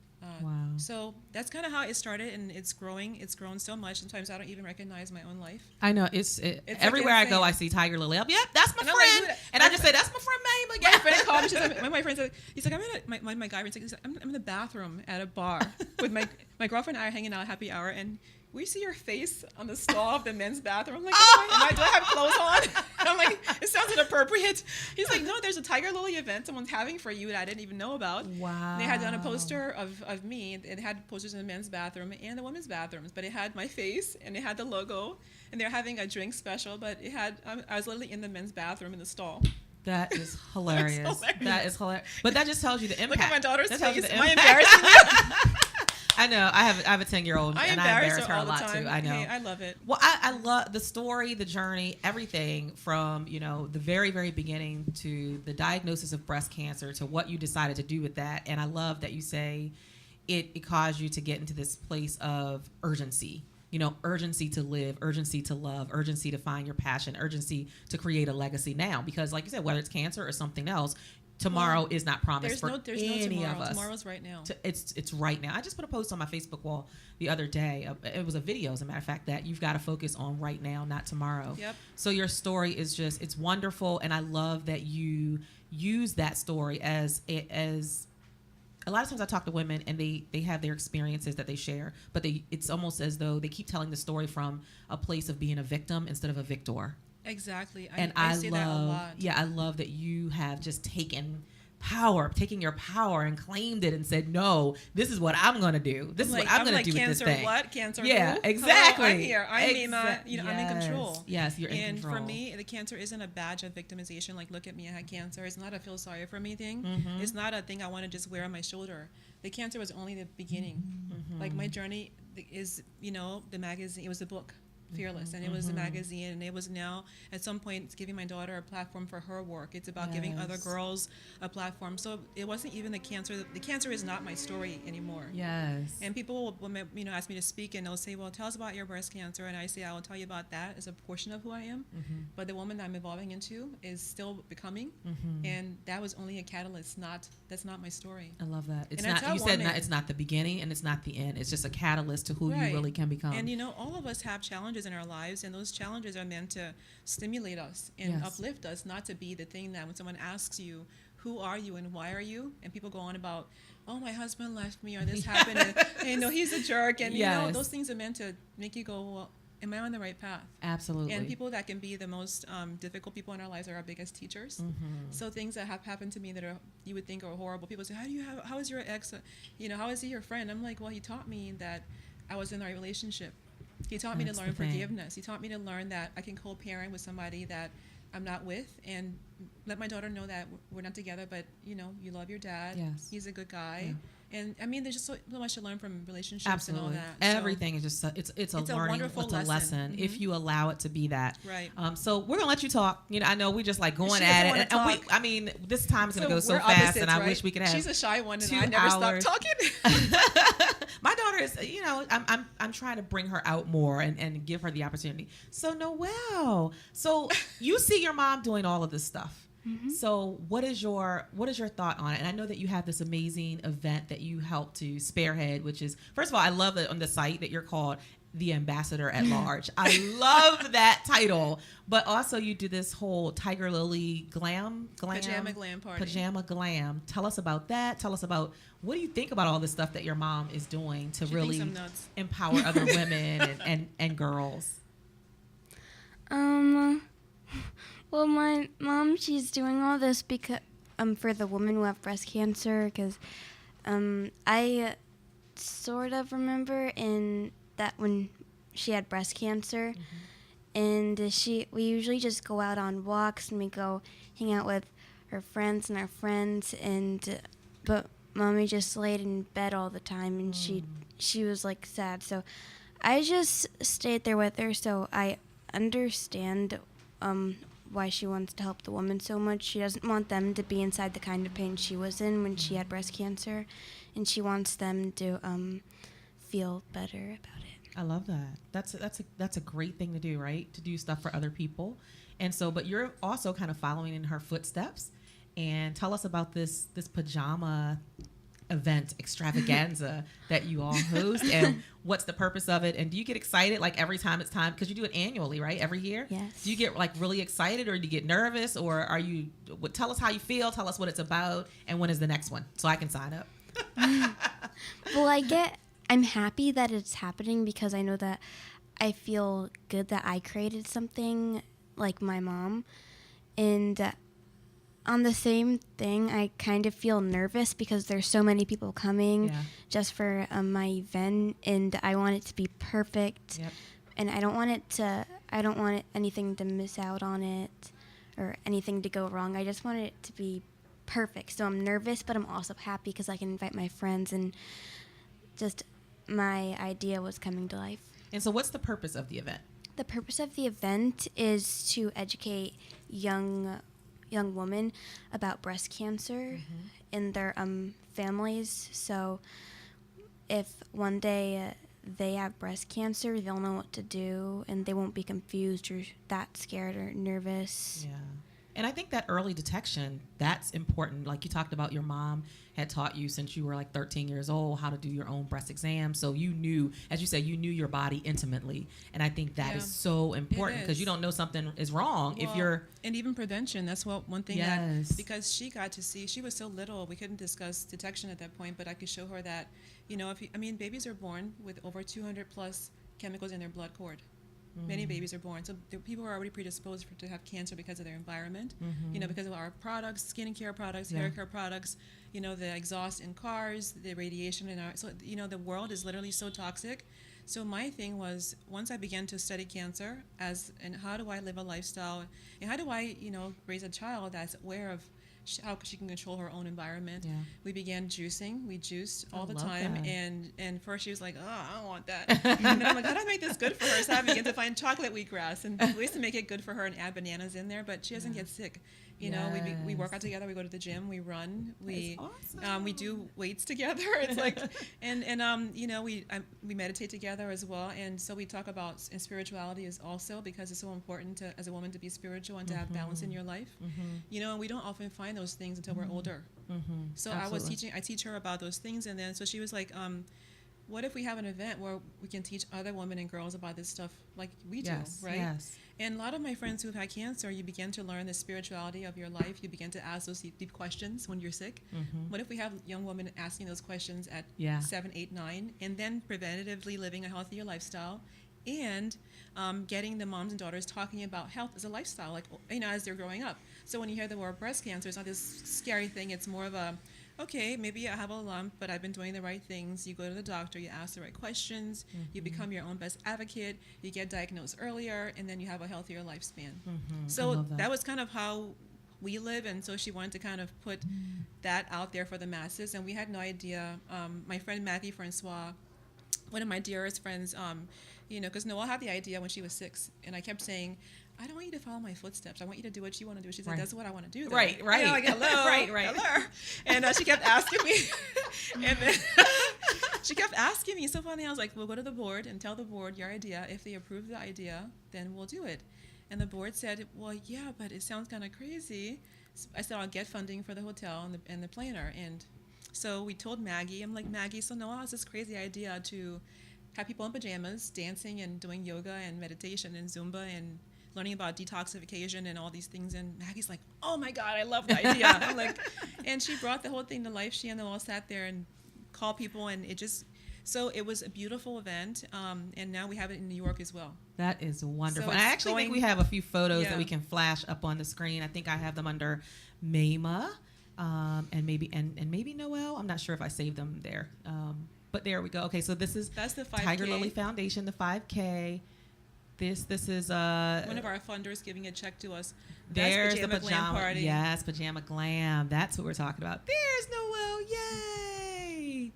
[SPEAKER 2] So that's kind of how it started, and it's growing. It's grown so much. Sometimes I don't even recognize my own life.
[SPEAKER 1] I know. It's everywhere I go, I see Tiger Lily. Yep, that's my friend. And I just say, that's my friend May.
[SPEAKER 2] My friend called me. She's like, my friend said, he's like, my guy friend's like, I'm in the bathroom at a bar with my girlfriend and I are hanging out at happy hour, and we see your face on the stall of the men's bathroom. I'm like, do I have clothes on? And I'm like, it sounds inappropriate. He's like, no, there's a Tiger Lily event someone's having for you that I didn't even know about.
[SPEAKER 1] Wow.
[SPEAKER 2] And they had done a poster of me. It had posters in the men's bathroom and the women's bathrooms, but it had my face and it had the logo, and they're having a drink special, but it had, I was literally in the men's bathroom in the stall.
[SPEAKER 1] That is hilarious. That is hilarious. But that just tells you the impact.
[SPEAKER 2] Look at my daughter's face. Am I
[SPEAKER 1] Impact.
[SPEAKER 2] embarrassing you?
[SPEAKER 1] I know. I have a 10-year-old, and I embarrass her a lot
[SPEAKER 2] time.
[SPEAKER 1] too. I know.
[SPEAKER 2] Hey, I love it.
[SPEAKER 1] Well, I love the story, the journey, everything from, the very, very beginning to the diagnosis of breast cancer to what you decided to do with that. And I love that you say it caused you to get into this place of urgency. Urgency to live, urgency to love, urgency to find your passion, urgency to create a legacy now. Because like you said, whether it's cancer or something else, tomorrow is not promised for any of us.
[SPEAKER 2] Tomorrow's right now.
[SPEAKER 1] It's right now. I just put a post on my Facebook wall the other day. It was a video, as a matter of fact, that you've got to focus on right now, not tomorrow.
[SPEAKER 2] Yep.
[SPEAKER 1] So your story is it's wonderful, and I love that you use that story as a lot of times I talk to women and they have their experiences that they share, but it's almost as though they keep telling the story from a place of being a victim instead of a victor.
[SPEAKER 2] Exactly.
[SPEAKER 1] I
[SPEAKER 2] see
[SPEAKER 1] love
[SPEAKER 2] that a lot.
[SPEAKER 1] Yeah, I love that you have just taken your power and claimed it and said, no, this is what I'm going to do. This is what I'm going to do with this thing.
[SPEAKER 2] What? Cancer
[SPEAKER 1] Yeah,
[SPEAKER 2] who?
[SPEAKER 1] exactly.
[SPEAKER 2] Hello, I'm here. I'm in control.
[SPEAKER 1] Yes, you're in control.
[SPEAKER 2] And for me, the cancer isn't a badge of victimization. Like, look at me, I had cancer. It's not a feel sorry for me thing. It's not a thing I want to just wear on my shoulder. The cancer was only the beginning. Like, my journey is, the magazine, it was the book. Fearless, and it was a magazine, and it was now at some point it's giving my daughter a platform for her work. It's about giving other
[SPEAKER 1] Yes.
[SPEAKER 2] girls a platform. So it wasn't even the cancer. The cancer is not my story anymore.
[SPEAKER 1] Yes.
[SPEAKER 2] And people will, ask me to speak, and they'll say, "Well, tell us about your breast cancer." And I say, "I will tell you about that as a portion of who I am, but the woman I'm evolving into is still becoming, and that was only a catalyst. That's not my story."
[SPEAKER 1] I love that. It's
[SPEAKER 2] And I
[SPEAKER 1] not.
[SPEAKER 2] tell
[SPEAKER 1] You said
[SPEAKER 2] women-
[SPEAKER 1] it's not the beginning and it's not the end. It's just a catalyst to who you
[SPEAKER 2] Right.
[SPEAKER 1] really can become.
[SPEAKER 2] And all of us have challenges in our lives, and those challenges are meant to stimulate us and
[SPEAKER 1] Yes.
[SPEAKER 2] uplift us, not to be the thing that when someone asks you, "Who are you and why are you?" and people go on about, "Oh, my husband left me," or "This happened," and he's a jerk, and
[SPEAKER 1] Yes.
[SPEAKER 2] those things are meant to make you go, "Well, am I on the right path?"
[SPEAKER 1] Absolutely.
[SPEAKER 2] And people that can be the most difficult people in our lives are our biggest teachers. So things that have happened to me that are you would think are horrible. People say, "How is your ex? How is he your friend?" I'm like, "Well, he taught me that I was in the right relationship. He taught me
[SPEAKER 1] That's
[SPEAKER 2] to
[SPEAKER 1] the
[SPEAKER 2] learn
[SPEAKER 1] thing.
[SPEAKER 2] forgiveness. He taught me to learn that I can co-parent with somebody that I'm not with, and let my daughter know that we're not together, but you love your dad.
[SPEAKER 1] Yes.
[SPEAKER 2] He's a good guy."
[SPEAKER 1] Yeah.
[SPEAKER 2] And there's just so much to learn from relationships
[SPEAKER 1] Absolutely.
[SPEAKER 2] and all that. So-
[SPEAKER 1] Everything is just it's a
[SPEAKER 2] It's a
[SPEAKER 1] learning,
[SPEAKER 2] wonderful
[SPEAKER 1] it's a lesson
[SPEAKER 2] lesson.
[SPEAKER 1] if you allow it to be that.
[SPEAKER 2] Right.
[SPEAKER 1] So we're gonna let you talk. I know we just like going
[SPEAKER 2] She
[SPEAKER 1] at
[SPEAKER 2] doesn't
[SPEAKER 1] it,
[SPEAKER 2] wanna
[SPEAKER 1] and
[SPEAKER 2] talk.
[SPEAKER 1] this time's gonna go so
[SPEAKER 2] we're
[SPEAKER 1] fast,
[SPEAKER 2] opposites,
[SPEAKER 1] and I
[SPEAKER 2] right?
[SPEAKER 1] wish we could have.
[SPEAKER 2] She's a shy one, and
[SPEAKER 1] 2
[SPEAKER 2] I never
[SPEAKER 1] hours.
[SPEAKER 2] stop talking.
[SPEAKER 1] My daughter is, I'm trying to bring her out more and give her the opportunity. So Noelle, so you see your mom doing all of this stuff. So what is your thought on it? And I know that you have this amazing event that you help to spearhead, which is, first of all, I love that on the site that you're called the Ambassador at Large. I love that title. But also you do this whole Tiger Lily
[SPEAKER 2] Pajama glam party.
[SPEAKER 1] Pajama glam. Tell us about that. Tell us about, what do you think about all this stuff that your mom is doing to
[SPEAKER 2] She
[SPEAKER 1] really
[SPEAKER 2] thinks I'm nuts.
[SPEAKER 1] empower other women and girls?
[SPEAKER 3] Well, my mom, she's doing all this because for the women who have breast cancer, because I sort of remember in that when she had breast cancer, and we usually just go out on walks and we go hang out with her friends and our friends, but mommy just laid in bed all the time, and she was like sad, so I just stayed there with her, so I understand why she wants to help the women so much. She doesn't want them to be inside the kind of pain she was in when she had breast cancer, and she wants them to feel better about it.
[SPEAKER 1] I love that. That's a great thing to do, right? To do stuff for other people. And so, but you're also kind of following in her footsteps. And tell us about this pajama event extravaganza that you all host, and what's the purpose of it, and do you get excited like every time it's time, because you do it annually, right? Every year.
[SPEAKER 3] Yes.
[SPEAKER 1] Do you get like really excited, or do you get nervous, or tell us how you feel, tell us what it's about, and when is the next one so I can sign up?
[SPEAKER 3] Well, I'm happy that it's happening because I know that I feel good that I created something like my mom, and on the same thing, I kind of feel nervous because there's so many people coming just for my event, and I want it to be perfect.
[SPEAKER 1] Yep.
[SPEAKER 3] And I don't want anything to miss out on it or anything to go wrong. I just want it to be perfect. So I'm nervous, but I'm also happy because I can invite my friends, and just my idea was coming to life.
[SPEAKER 1] And so what's the purpose of the event?
[SPEAKER 3] The purpose of the event is to educate young women about breast cancer in their families. So if one day they have breast cancer, they'll know what to do, and they won't be confused or that scared or nervous.
[SPEAKER 1] Yeah. And I think that early detection, that's important. Like you talked about, your mom had taught you since you were like 13 years old how to do your own breast exam. So you knew, as you said, you knew your body intimately. And I think that is so important, because you don't know something is wrong if you're...
[SPEAKER 2] And even prevention, that's one thing
[SPEAKER 1] Yes.
[SPEAKER 2] that, because she got to see, she was so little, we couldn't discuss detection at that point, but I could show her that, babies are born with over 200 plus chemicals in their blood cord. Many babies are born. So people are already predisposed to have cancer because of their environment, because of our products, skincare products, hair care products, the exhaust in cars, the radiation in the world is literally so toxic. So my thing was, once I began to study cancer and how do I live a lifestyle, and how do I, raise a child that's aware of how she can control her own environment.
[SPEAKER 1] Yeah.
[SPEAKER 2] We began juicing. We juiced all the
[SPEAKER 1] love
[SPEAKER 2] time,
[SPEAKER 1] that.
[SPEAKER 2] and first she was like, "Oh, I don't want that." And then I'm like, "How do I make this good for her?" So I began to find chocolate wheatgrass, and we used to make it good for her and add bananas in there. But she doesn't get sick. You know, we work out together. We go to the gym. We run. We
[SPEAKER 1] awesome.
[SPEAKER 2] we do weights together. It's like, and you know, we meditate together as well. And so we talk about spirituality as also, because it's so important to, as a woman, to be spiritual and to have balance in your life. You know, and we don't often find those things until we're older. So
[SPEAKER 1] Absolutely.
[SPEAKER 2] I teach her about those things, and then so she was like, what if we have an event where we can teach other women and girls about this stuff like we do, right?
[SPEAKER 1] Yes.
[SPEAKER 2] And a lot of my friends who've had cancer, you begin to learn the spirituality of your life. You begin to ask those deep questions when you're sick. What if we have young women asking those questions at 7, 8, 9, and then preventatively living a healthier lifestyle, and getting the moms and daughters talking about health as a lifestyle, like, you know, as they're growing up. So when you hear the word breast cancer, it's not this scary thing. It's more of a, okay, maybe I have a lump, but I've been doing the right things. You go to the doctor, you ask the right questions, you become your own best advocate, you get diagnosed earlier, and then you have a healthier lifespan. So that was kind of how we live, and so she wanted to kind of put that out there for the masses, and we had no idea. My friend Maggie Francois, one of my dearest friends, you know, because Noelle had the idea when she was 6, and I kept saying, I don't want you to follow my footsteps. I want you to do what you want to do. She said, that's what I want to do. Though.
[SPEAKER 1] Right.
[SPEAKER 2] You know, like, hello. Hello. And she kept asking me. And then she kept asking me. So funny. I was like, we'll go to the board and tell the board your idea. If they approve the idea, then we'll do it. And the board said, well, yeah, but it sounds kind of crazy. So I said, I'll get funding for the hotel and the planner. And so we told Maggie. I'm like, Maggie, so Noelle has this crazy idea to have people in pajamas dancing and doing yoga and meditation and Zumba and learning about detoxification and all these things, and Maggie's like, oh my God, I love the idea. I'm like, and she brought the whole thing to life. She and Noelle sat there and called people, and so it was a beautiful event, and now we have it in New York as well.
[SPEAKER 1] That is wonderful.
[SPEAKER 2] So
[SPEAKER 1] And I actually think we have a few photos that
[SPEAKER 2] Yeah.
[SPEAKER 1] we can flash up on the screen. I think I have them under Mayma, and maybe Noelle. I'm not sure if I saved them there, but there we go. Okay, so that's
[SPEAKER 2] the 5K.
[SPEAKER 1] Tiger Lily Foundation, the 5K. This is
[SPEAKER 2] One of our funders giving a check to us. That's
[SPEAKER 1] there's the
[SPEAKER 2] Glam
[SPEAKER 1] pajama
[SPEAKER 2] party.
[SPEAKER 1] Yes, pajama glam. That's what we're talking about. There's Noelle. Yay!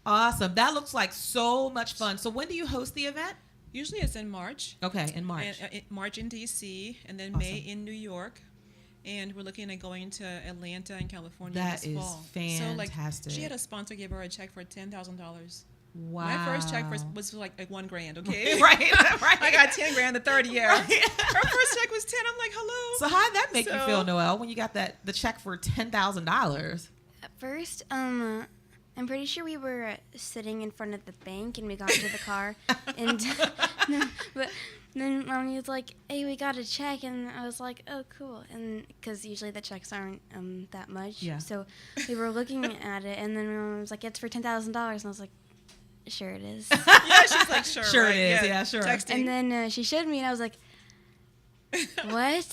[SPEAKER 1] Awesome. That looks like so much fun. So when do you host the event?
[SPEAKER 2] Usually it's in March.
[SPEAKER 1] Okay, in March.
[SPEAKER 2] March in DC, and then
[SPEAKER 1] Awesome.
[SPEAKER 2] May in New York. And we're looking at going to Atlanta and California
[SPEAKER 1] That
[SPEAKER 2] this
[SPEAKER 1] is
[SPEAKER 2] fall.
[SPEAKER 1] fantastic.
[SPEAKER 2] So she had a sponsor give her a check for $10,000.
[SPEAKER 1] Wow.
[SPEAKER 2] My first check was like $1,000, okay?
[SPEAKER 1] right.
[SPEAKER 2] I got $10,000 the third year.
[SPEAKER 1] Right.
[SPEAKER 2] Her first check was 10. I'm like, hello.
[SPEAKER 1] So how did that make you
[SPEAKER 2] So-
[SPEAKER 1] feel, Noelle, when you got the check for $10,000?
[SPEAKER 3] At first, I'm pretty sure we were sitting in front of the bank and we got into the car, and but then Mommy was like, "Hey, we got a check," and I was like, "Oh, cool," and because usually the checks aren't that much,
[SPEAKER 1] Yeah.
[SPEAKER 3] so we were looking at it, and then Mom was like, "It's for $10,000," and I was like, "Sure it is,"
[SPEAKER 2] Yeah, she's like, sure.
[SPEAKER 1] Sure
[SPEAKER 2] right?
[SPEAKER 1] it is. Yeah, sure.
[SPEAKER 2] Texting.
[SPEAKER 3] and then she showed me, and I was like, "What?"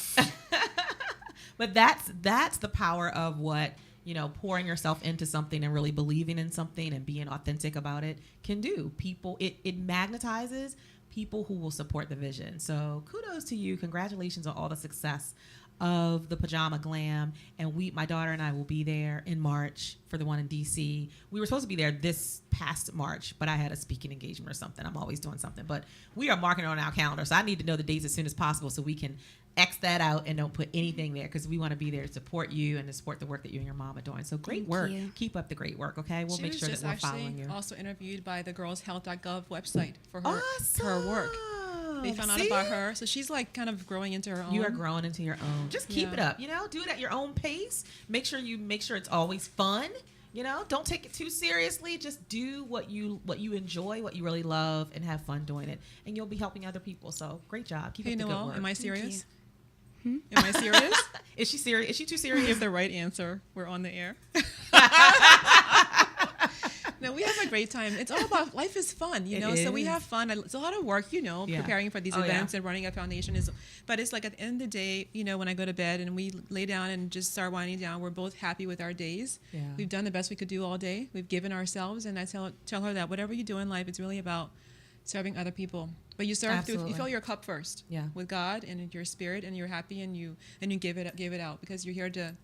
[SPEAKER 1] But that's the power of what, you know, pouring yourself into something and really believing in something and being authentic about it can do. People, it magnetizes people who will support the vision. So kudos to you. Congratulations on all the success of the Pajama Glam. And my daughter and I will be there in March for the one in DC. We were supposed to be there this past March, but I had a speaking engagement or something. I'm always doing something, but we are marking it on our calendar. So I need to know the dates as soon as possible so we can X that out and don't put anything there, because we want to be there to support you and to support the work that you and your mom are doing. So great
[SPEAKER 3] Thank
[SPEAKER 1] work.
[SPEAKER 3] you.
[SPEAKER 1] Keep up the great work, okay? We'll
[SPEAKER 2] She
[SPEAKER 1] make
[SPEAKER 2] was
[SPEAKER 1] sure that
[SPEAKER 2] just
[SPEAKER 1] we're
[SPEAKER 2] actually
[SPEAKER 1] following you.
[SPEAKER 2] also interviewed by the girlshealth.gov website for her work.
[SPEAKER 1] Awesome.
[SPEAKER 2] They found out
[SPEAKER 1] See?
[SPEAKER 2] about her, so she's like kind of growing into her own.
[SPEAKER 1] You are growing into your own. Just keep
[SPEAKER 2] Yeah.
[SPEAKER 1] it up, you know? Do it at your own pace. Make sure it's always fun. You know, don't take it too seriously. Just do what you enjoy, what you really love, and have fun doing it. And you'll be helping other people. So great job. Keep
[SPEAKER 2] Hey
[SPEAKER 1] up the good
[SPEAKER 2] Noelle,
[SPEAKER 1] work.
[SPEAKER 2] am I
[SPEAKER 3] you.
[SPEAKER 2] serious? Am I serious?
[SPEAKER 1] Is she serious? Is she too
[SPEAKER 2] Give
[SPEAKER 1] serious?
[SPEAKER 2] the right answer. We're on the air. No, we have a great time. It's all about life is fun, you
[SPEAKER 1] It
[SPEAKER 2] know. So we
[SPEAKER 1] is.
[SPEAKER 2] have fun. It's a lot of work, you know,
[SPEAKER 1] Yeah.
[SPEAKER 2] preparing for these
[SPEAKER 1] Oh, yeah.
[SPEAKER 2] events and running a foundation is. But it's like at the end of the day, you know, when I go to bed and we lay down and just start winding down, we're both happy with our days.
[SPEAKER 1] Yeah.
[SPEAKER 2] We've done the best we could do all day. We've given ourselves, and I tell her that whatever you do in life, it's really about serving other people. But you serve through,
[SPEAKER 1] Absolutely.
[SPEAKER 2] you fill your cup first
[SPEAKER 1] Yeah.
[SPEAKER 2] with God and your spirit, and you're happy, and you give it out, because you're here to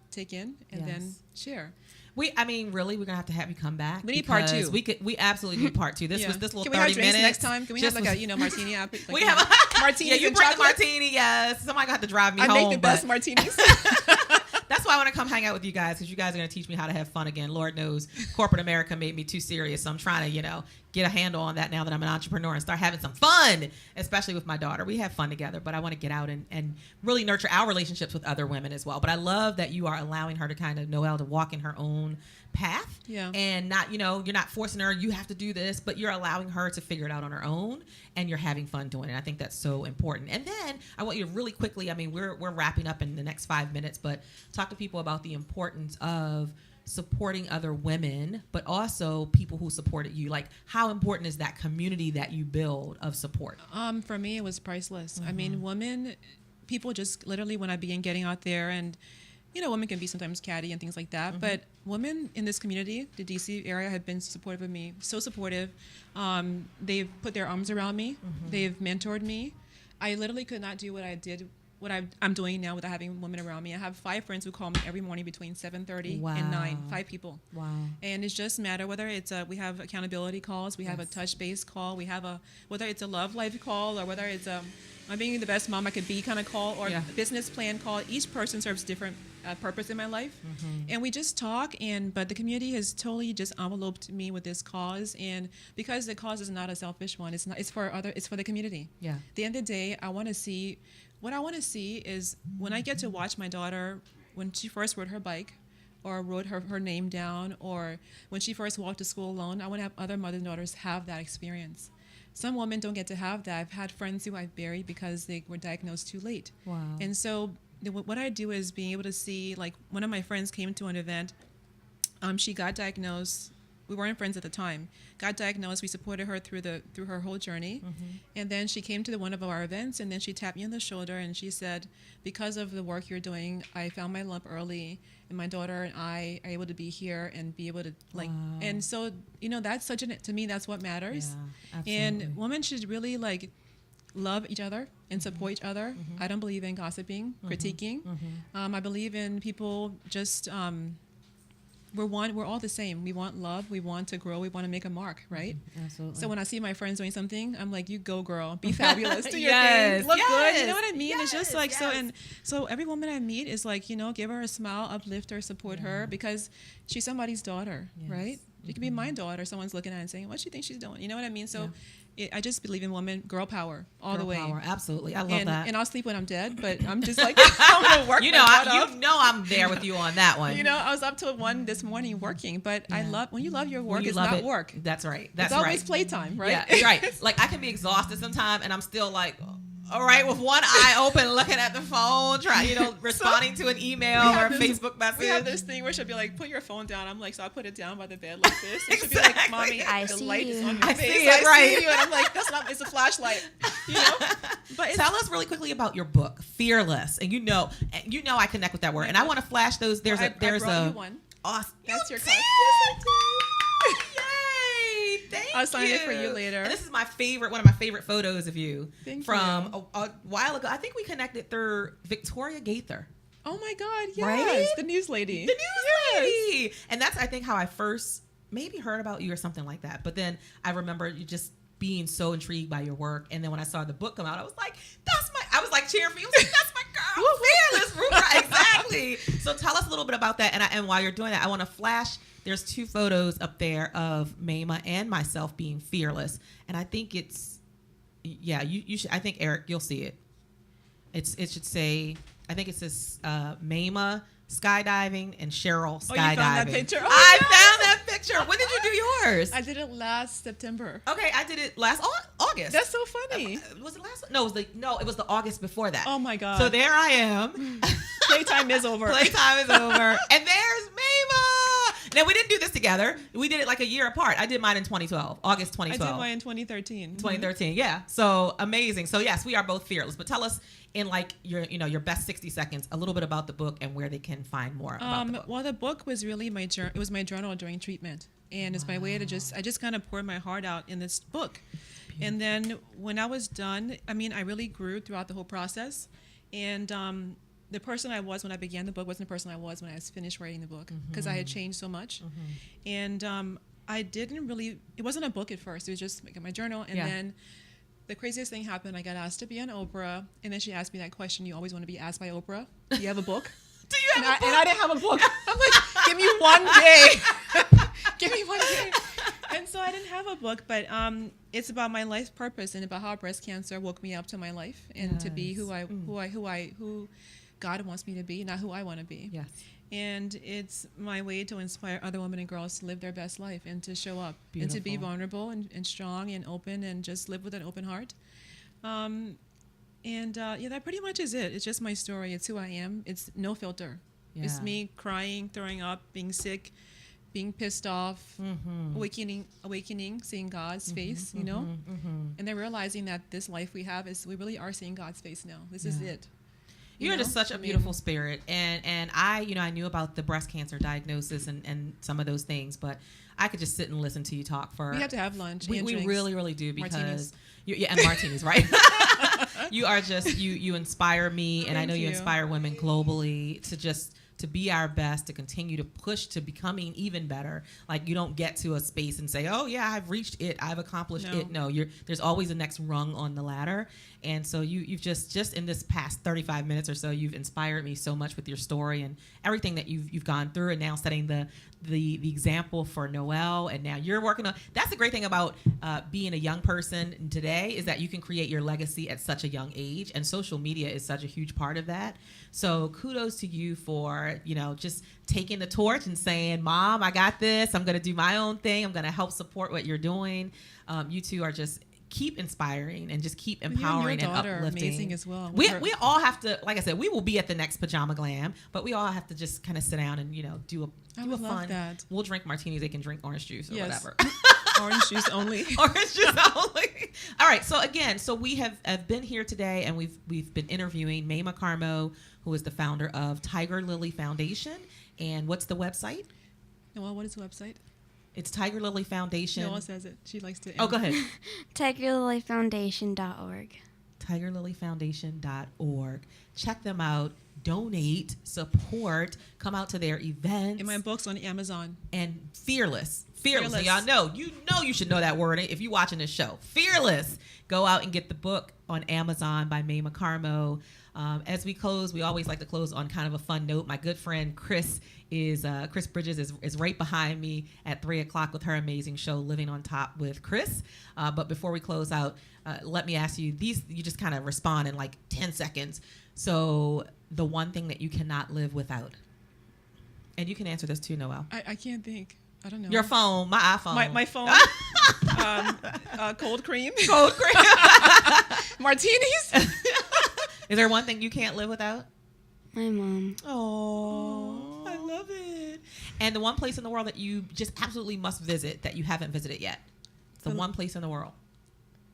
[SPEAKER 2] take in and then
[SPEAKER 1] Yes.
[SPEAKER 2] share.
[SPEAKER 1] Really, we're gonna have you come back.
[SPEAKER 2] We need part
[SPEAKER 1] because
[SPEAKER 2] two.
[SPEAKER 1] We absolutely need part two. This
[SPEAKER 2] Yeah.
[SPEAKER 1] was this little
[SPEAKER 2] Can we have
[SPEAKER 1] 30
[SPEAKER 2] drinks
[SPEAKER 1] minutes.
[SPEAKER 2] next time? Can we have
[SPEAKER 1] just
[SPEAKER 2] like
[SPEAKER 1] was-
[SPEAKER 2] a martini app? Like
[SPEAKER 1] we have a
[SPEAKER 2] martinis
[SPEAKER 1] Yeah, you
[SPEAKER 2] and
[SPEAKER 1] bring the
[SPEAKER 2] chocolate?
[SPEAKER 1] martini. Yes, somebody got to drive me
[SPEAKER 2] I
[SPEAKER 1] home.
[SPEAKER 2] make the
[SPEAKER 1] but-
[SPEAKER 2] best martinis.
[SPEAKER 1] That's why I want to come hang out with you guys, because you guys are going to teach me how to have fun again. Lord knows corporate America made me too serious. So I'm trying to, get a handle on that now that I'm an entrepreneur and start having some fun, especially with my daughter. We have fun together, but I want to get out and really nurture our relationships with other women as well. But I love that you are allowing her to kind of Noelle to walk in her own path.
[SPEAKER 2] Yeah.
[SPEAKER 1] And not, you're not forcing her, you have to do this, but you're allowing her to figure it out on her own, and you're having fun doing it. I think that's so important. And then I want you to really quickly, we're wrapping up in the next 5 minutes, but talk to people about the importance of supporting other women, but also people who supported you. Like, how important is that community that you build of support?
[SPEAKER 2] For me, it was priceless. I mean, people just literally, when I began getting out there, and women can be sometimes catty and things like that, but women in this community, the DC area, have been supportive of me, so supportive. They've put their arms around me. They've mentored me. I literally could not do what I did, what I'm doing now without having women around me. I have 5 friends who call me every morning between 7:30 and 9, 5 people.
[SPEAKER 1] Wow.
[SPEAKER 2] And it's just matter whether it's we have accountability calls, we have a touch base call, we have whether it's a love life call, or whether it's I'm being the best mom I could be kind of call, or
[SPEAKER 1] Yeah.
[SPEAKER 2] a business plan call. Each person serves different purpose in my life, and we just talk. But the community has totally just enveloped me with this cause, and because the cause is not a selfish one, it's for the community.
[SPEAKER 1] Yeah.
[SPEAKER 2] At the end of the day, what I want to see is when I get to watch my daughter when she first rode her bike, or wrote her name down, or when she first walked to school alone. I want to have other mothers and daughters have that experience. Some women don't get to have that. I've had friends who I've buried because they were diagnosed too late.
[SPEAKER 1] Wow.
[SPEAKER 2] And so what I do is being able to see, like, one of my friends came to an event. She got diagnosed. We weren't friends at the time. Got diagnosed. We supported her through her whole journey. And then she came to one of our events, and then she tapped me on the shoulder, and she said, because of the work you're doing, I found my lump early, and my daughter and I are able to be here and be able to, like,
[SPEAKER 1] Wow.
[SPEAKER 2] and so, that's to me, that's what matters.
[SPEAKER 1] Yeah, absolutely.
[SPEAKER 2] And women should really, like, love each other and support each other. I don't believe in gossiping, critiquing. I believe in people just, we're all the same. We want love. We want to grow. We want to make a mark, right?
[SPEAKER 1] Absolutely.
[SPEAKER 2] So when I see my friends doing something, I'm like, you go, girl. Be fabulous. Do your
[SPEAKER 1] Yes,
[SPEAKER 2] thing. Look good. You
[SPEAKER 1] yes,
[SPEAKER 2] know what I mean? It's just
[SPEAKER 1] yes,
[SPEAKER 2] like,
[SPEAKER 1] yes.
[SPEAKER 2] so every woman I meet is like, give her a smile, uplift her, support her, because she's somebody's daughter,
[SPEAKER 1] Yes.
[SPEAKER 2] right? She could be my daughter. Someone's looking at her and saying, what do you think she's doing? You know what I mean? So I just believe in women, girl power, all the
[SPEAKER 1] Girl
[SPEAKER 2] way.
[SPEAKER 1] power. Absolutely. I love that.
[SPEAKER 2] And I'll sleep when I'm dead, but I'm just like, I'm going to work my butt off.
[SPEAKER 1] I'm there with you on that one.
[SPEAKER 2] I was up till 1 this morning working, but I love, when you love your work,
[SPEAKER 1] When you
[SPEAKER 2] it's
[SPEAKER 1] love
[SPEAKER 2] not
[SPEAKER 1] it,
[SPEAKER 2] work.
[SPEAKER 1] That's right. That's
[SPEAKER 2] It's always
[SPEAKER 1] right.
[SPEAKER 2] playtime, right?
[SPEAKER 1] Yeah, right. Like, I can be exhausted sometimes, and I'm still like, all right, with one eye open, looking at the phone, responding to an email or a Facebook message.
[SPEAKER 2] We have this thing where she'll be like, put your phone down. I'm like, so I put it down by the bed like this. And she'll be
[SPEAKER 1] Exactly.
[SPEAKER 2] like, Mommy,
[SPEAKER 3] I
[SPEAKER 2] the
[SPEAKER 3] see
[SPEAKER 2] light is
[SPEAKER 3] you.
[SPEAKER 2] on your
[SPEAKER 1] I
[SPEAKER 2] face.
[SPEAKER 1] see it, right.
[SPEAKER 2] See you. And I'm like, that's not, it's a flashlight. But it's,
[SPEAKER 1] Tell us really quickly about your book, Fearless, and I connect with that word, and I want to flash those. There's
[SPEAKER 2] I
[SPEAKER 1] a
[SPEAKER 2] brought you one.
[SPEAKER 1] Awesome.
[SPEAKER 2] That's your
[SPEAKER 1] did?
[SPEAKER 2] card. Yes,
[SPEAKER 1] Yay! Thank
[SPEAKER 2] I'll sign
[SPEAKER 1] you.
[SPEAKER 2] it for you later.
[SPEAKER 1] And this is one of my favorite photos of you
[SPEAKER 2] Thank
[SPEAKER 1] from
[SPEAKER 2] you.
[SPEAKER 1] a while ago. I think we connected through Victoria Gaither.
[SPEAKER 2] Oh my God, yes.
[SPEAKER 1] Right?
[SPEAKER 2] The news lady.
[SPEAKER 1] The news lady. And that's, I think, how I first maybe heard about you or something like that. But then I remember you just being so intrigued by your work. And then when I saw the book come out, I was like, I was like cheering for you. I was like, that's my girl. Fearless. Rubra. Exactly. So tell us a little bit about that. And while you're doing that, I want to flash. There's 2 photos up there of Mayma and myself being fearless. And I think it's, you should, I think, Eric, you'll see it. It should say, I think it says Mayma skydiving and Cheryl skydiving.
[SPEAKER 2] Oh, you found that picture? Oh,
[SPEAKER 1] I
[SPEAKER 2] yes.
[SPEAKER 1] found that picture. When did you do yours?
[SPEAKER 2] I did it last September.
[SPEAKER 1] Okay, I did it last August.
[SPEAKER 2] That's so funny.
[SPEAKER 1] Was it last? No, it was the August before that.
[SPEAKER 2] Oh my God.
[SPEAKER 1] So there I am.
[SPEAKER 2] Playtime is over.
[SPEAKER 1] Playtime is over, and there's Mayma. Now we didn't do this together. We did it like a year apart. I did mine in 2012, August 2012.
[SPEAKER 2] I did mine in 2013.
[SPEAKER 1] 2013. Yeah. So amazing. So yes, we are both fearless. But tell us in like your best 60 seconds a little bit about the book and where they can find more about the book.
[SPEAKER 2] Well, the book was really it was my journal during treatment, and it's my way to I just kind of poured my heart out in this book. And then when I was done, I mean, I really grew throughout the whole process. And the person I was when I began the book wasn't the person I was when I was finished writing the book, because I had changed so much. And I didn't really, it wasn't a book at first. It was just like my journal. And then the craziest thing happened. I got asked to be on Oprah. And then she asked me that question you always want to be asked by Oprah. Do you have a book?
[SPEAKER 1] Do you have a book?
[SPEAKER 2] And I didn't have a book. I'm like, give me one day. Give me one day. And so I didn't have a book, but it's about my life purpose and about how breast cancer woke me up to my life and to be who God wants me to be, not who I want to be.
[SPEAKER 1] Yes.
[SPEAKER 2] And it's my way to inspire other women and girls to live their best life and to show up and to be vulnerable and strong and open and just live with an open heart. That pretty much is it. It's just my story. It's who I am. It's no filter.
[SPEAKER 1] Yeah.
[SPEAKER 2] It's me crying, throwing up, being sick, being pissed off, awakening, seeing God's face, you know? And then realizing that this life we have we really are seeing God's face now. This is it.
[SPEAKER 1] You're just such a beautiful spirit. And I knew about the breast cancer diagnosis and some of those things, but I could just sit and listen to you talk for.
[SPEAKER 2] We have to have lunch.
[SPEAKER 1] We
[SPEAKER 2] drinks,
[SPEAKER 1] really, really do, because
[SPEAKER 2] martinis.
[SPEAKER 1] And martinis, right? You are just, you inspire me, and I know you inspire women globally to be our best, to continue to push to becoming even better. Like, you don't get to a space and say, oh yeah, I've reached it, I've accomplished it. No, there's always a next rung on the ladder. And so you've just in this past 35 minutes or so, you've inspired me so much with your story and everything that you've gone through, and now setting the example for Noelle. And now you're working on, that's the great thing about being a young person today, is that you can create your legacy at such a young age, and social media is such a huge part of that. So kudos to you for, just taking the torch and saying, Mom, I got this. I'm going to do my own thing. I'm going to help support what you're doing. You two are just keep inspiring and just keep empowering and uplifting.
[SPEAKER 2] Amazing as well.
[SPEAKER 1] We all have to, like I said, we will be at the next Pajama Glam, but we all have to just kind of sit down and do a fun.
[SPEAKER 2] That.
[SPEAKER 1] We'll drink martinis. They can drink orange juice or whatever.
[SPEAKER 2] Orange juice only.
[SPEAKER 1] Orange juice only. All right. So we have been here today, and we've been interviewing Mayma Karmo, who is the founder of Tiger Lily Foundation. And what's the website?
[SPEAKER 2] Noelle, what is the website?
[SPEAKER 1] It's Tiger Lily Foundation.
[SPEAKER 2] Noelle says it. She likes to.
[SPEAKER 1] Oh, go ahead.
[SPEAKER 3] TigerLilyFoundation.org.
[SPEAKER 1] TigerLilyFoundation.org. Check them out. Donate, support, come out to their events.
[SPEAKER 2] And my book's on Amazon.
[SPEAKER 1] And fearless. Y'all know. You should know that word if you're watching this show. Fearless. Go out and get the book on Amazon by Mayma Karmo. As we close, we always like to close on kind of a fun note. My good friend Chris Bridges is right behind me at 3:00 with her amazing show, Living on Top with Chris. But before we close out, let me ask you these. You just kind of respond in like 10 seconds. So the one thing that you cannot live without, and you can answer this too, Noelle.
[SPEAKER 2] I can't think. I don't know.
[SPEAKER 1] Your phone, my iPhone.
[SPEAKER 2] My phone. Cold cream.
[SPEAKER 1] Cold cream.
[SPEAKER 2] Martinis.
[SPEAKER 1] Is there one thing you can't live without?
[SPEAKER 3] My mom.
[SPEAKER 1] Oh, I love it. And the one place in the world that you just absolutely must visit that you haven't visited yet? It's the one place in the world.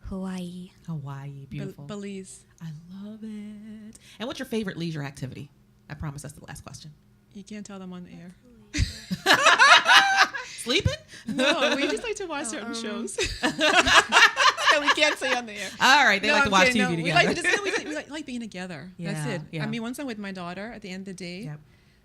[SPEAKER 3] Hawaii.
[SPEAKER 1] Hawaii, beautiful.
[SPEAKER 2] Belize.
[SPEAKER 1] I love it. And what's your favorite leisure activity? I promise that's the last question.
[SPEAKER 2] You can't tell them on the air.
[SPEAKER 1] Sleeping?
[SPEAKER 2] No, we just like to watch certain shows. We can't say on the air.
[SPEAKER 1] All right, they like to watch TV together.
[SPEAKER 2] We like being together.
[SPEAKER 1] Yeah,
[SPEAKER 2] That's it.
[SPEAKER 1] yeah.
[SPEAKER 2] I mean, once I'm with my daughter, at the end of the day,
[SPEAKER 1] Yep.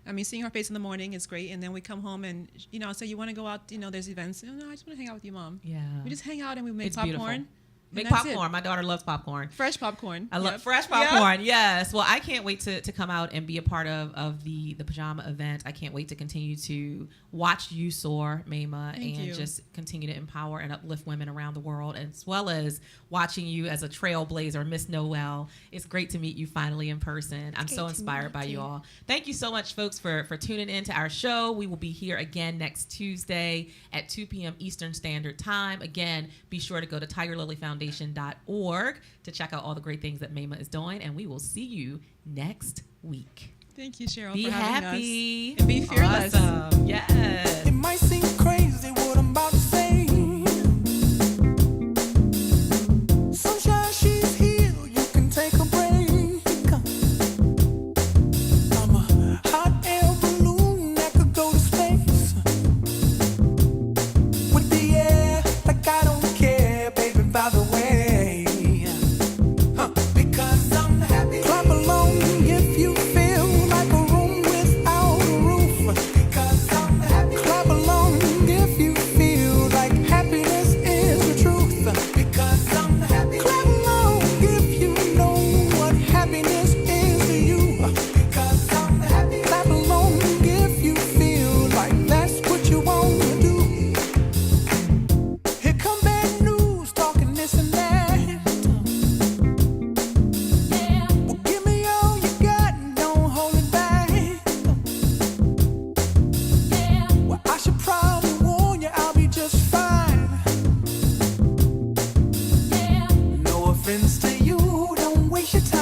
[SPEAKER 2] I mean, seeing her face in the morning is great, and then we come home and so you want to go out? There's events. No, I just want to hang out with you, Mom.
[SPEAKER 1] Yeah.
[SPEAKER 2] We just hang out and we make
[SPEAKER 1] It's
[SPEAKER 2] popcorn.
[SPEAKER 1] beautiful. Make
[SPEAKER 2] And that's
[SPEAKER 1] popcorn. My daughter loves popcorn.
[SPEAKER 2] Fresh popcorn.
[SPEAKER 1] I love
[SPEAKER 2] Yep.
[SPEAKER 1] fresh popcorn. Yes. Well, I can't wait to come out and be a part of the pajama event. I can't wait to continue to watch you soar, Mayma,
[SPEAKER 2] Thank
[SPEAKER 1] and
[SPEAKER 2] you.
[SPEAKER 1] just continue to empower and uplift women around the world, as well as watching you as a trailblazer, Miss Noelle. It's great to meet you finally in person. I'm so
[SPEAKER 3] great to
[SPEAKER 1] inspired
[SPEAKER 3] meet
[SPEAKER 1] by
[SPEAKER 3] you.
[SPEAKER 1] you all. Thank you so much, folks, for tuning in to our show. We will be here again next Tuesday at 2 p.m. Eastern Standard Time. Again, be sure to go to TigerLilyFoundation.org to check out all the great things that Mayma is doing, and we will see you next week.
[SPEAKER 2] Thank you, Cheryl,
[SPEAKER 1] Be
[SPEAKER 2] for having
[SPEAKER 1] happy.
[SPEAKER 2] us. And be fearless.
[SPEAKER 1] Awesome. Yes.
[SPEAKER 4] It might seem crazy what I'm about to say. Sunshine, she's here. You can take a break. I'm a hot air balloon that could go to space. With the air, like I don't care, baby, by the way. she takes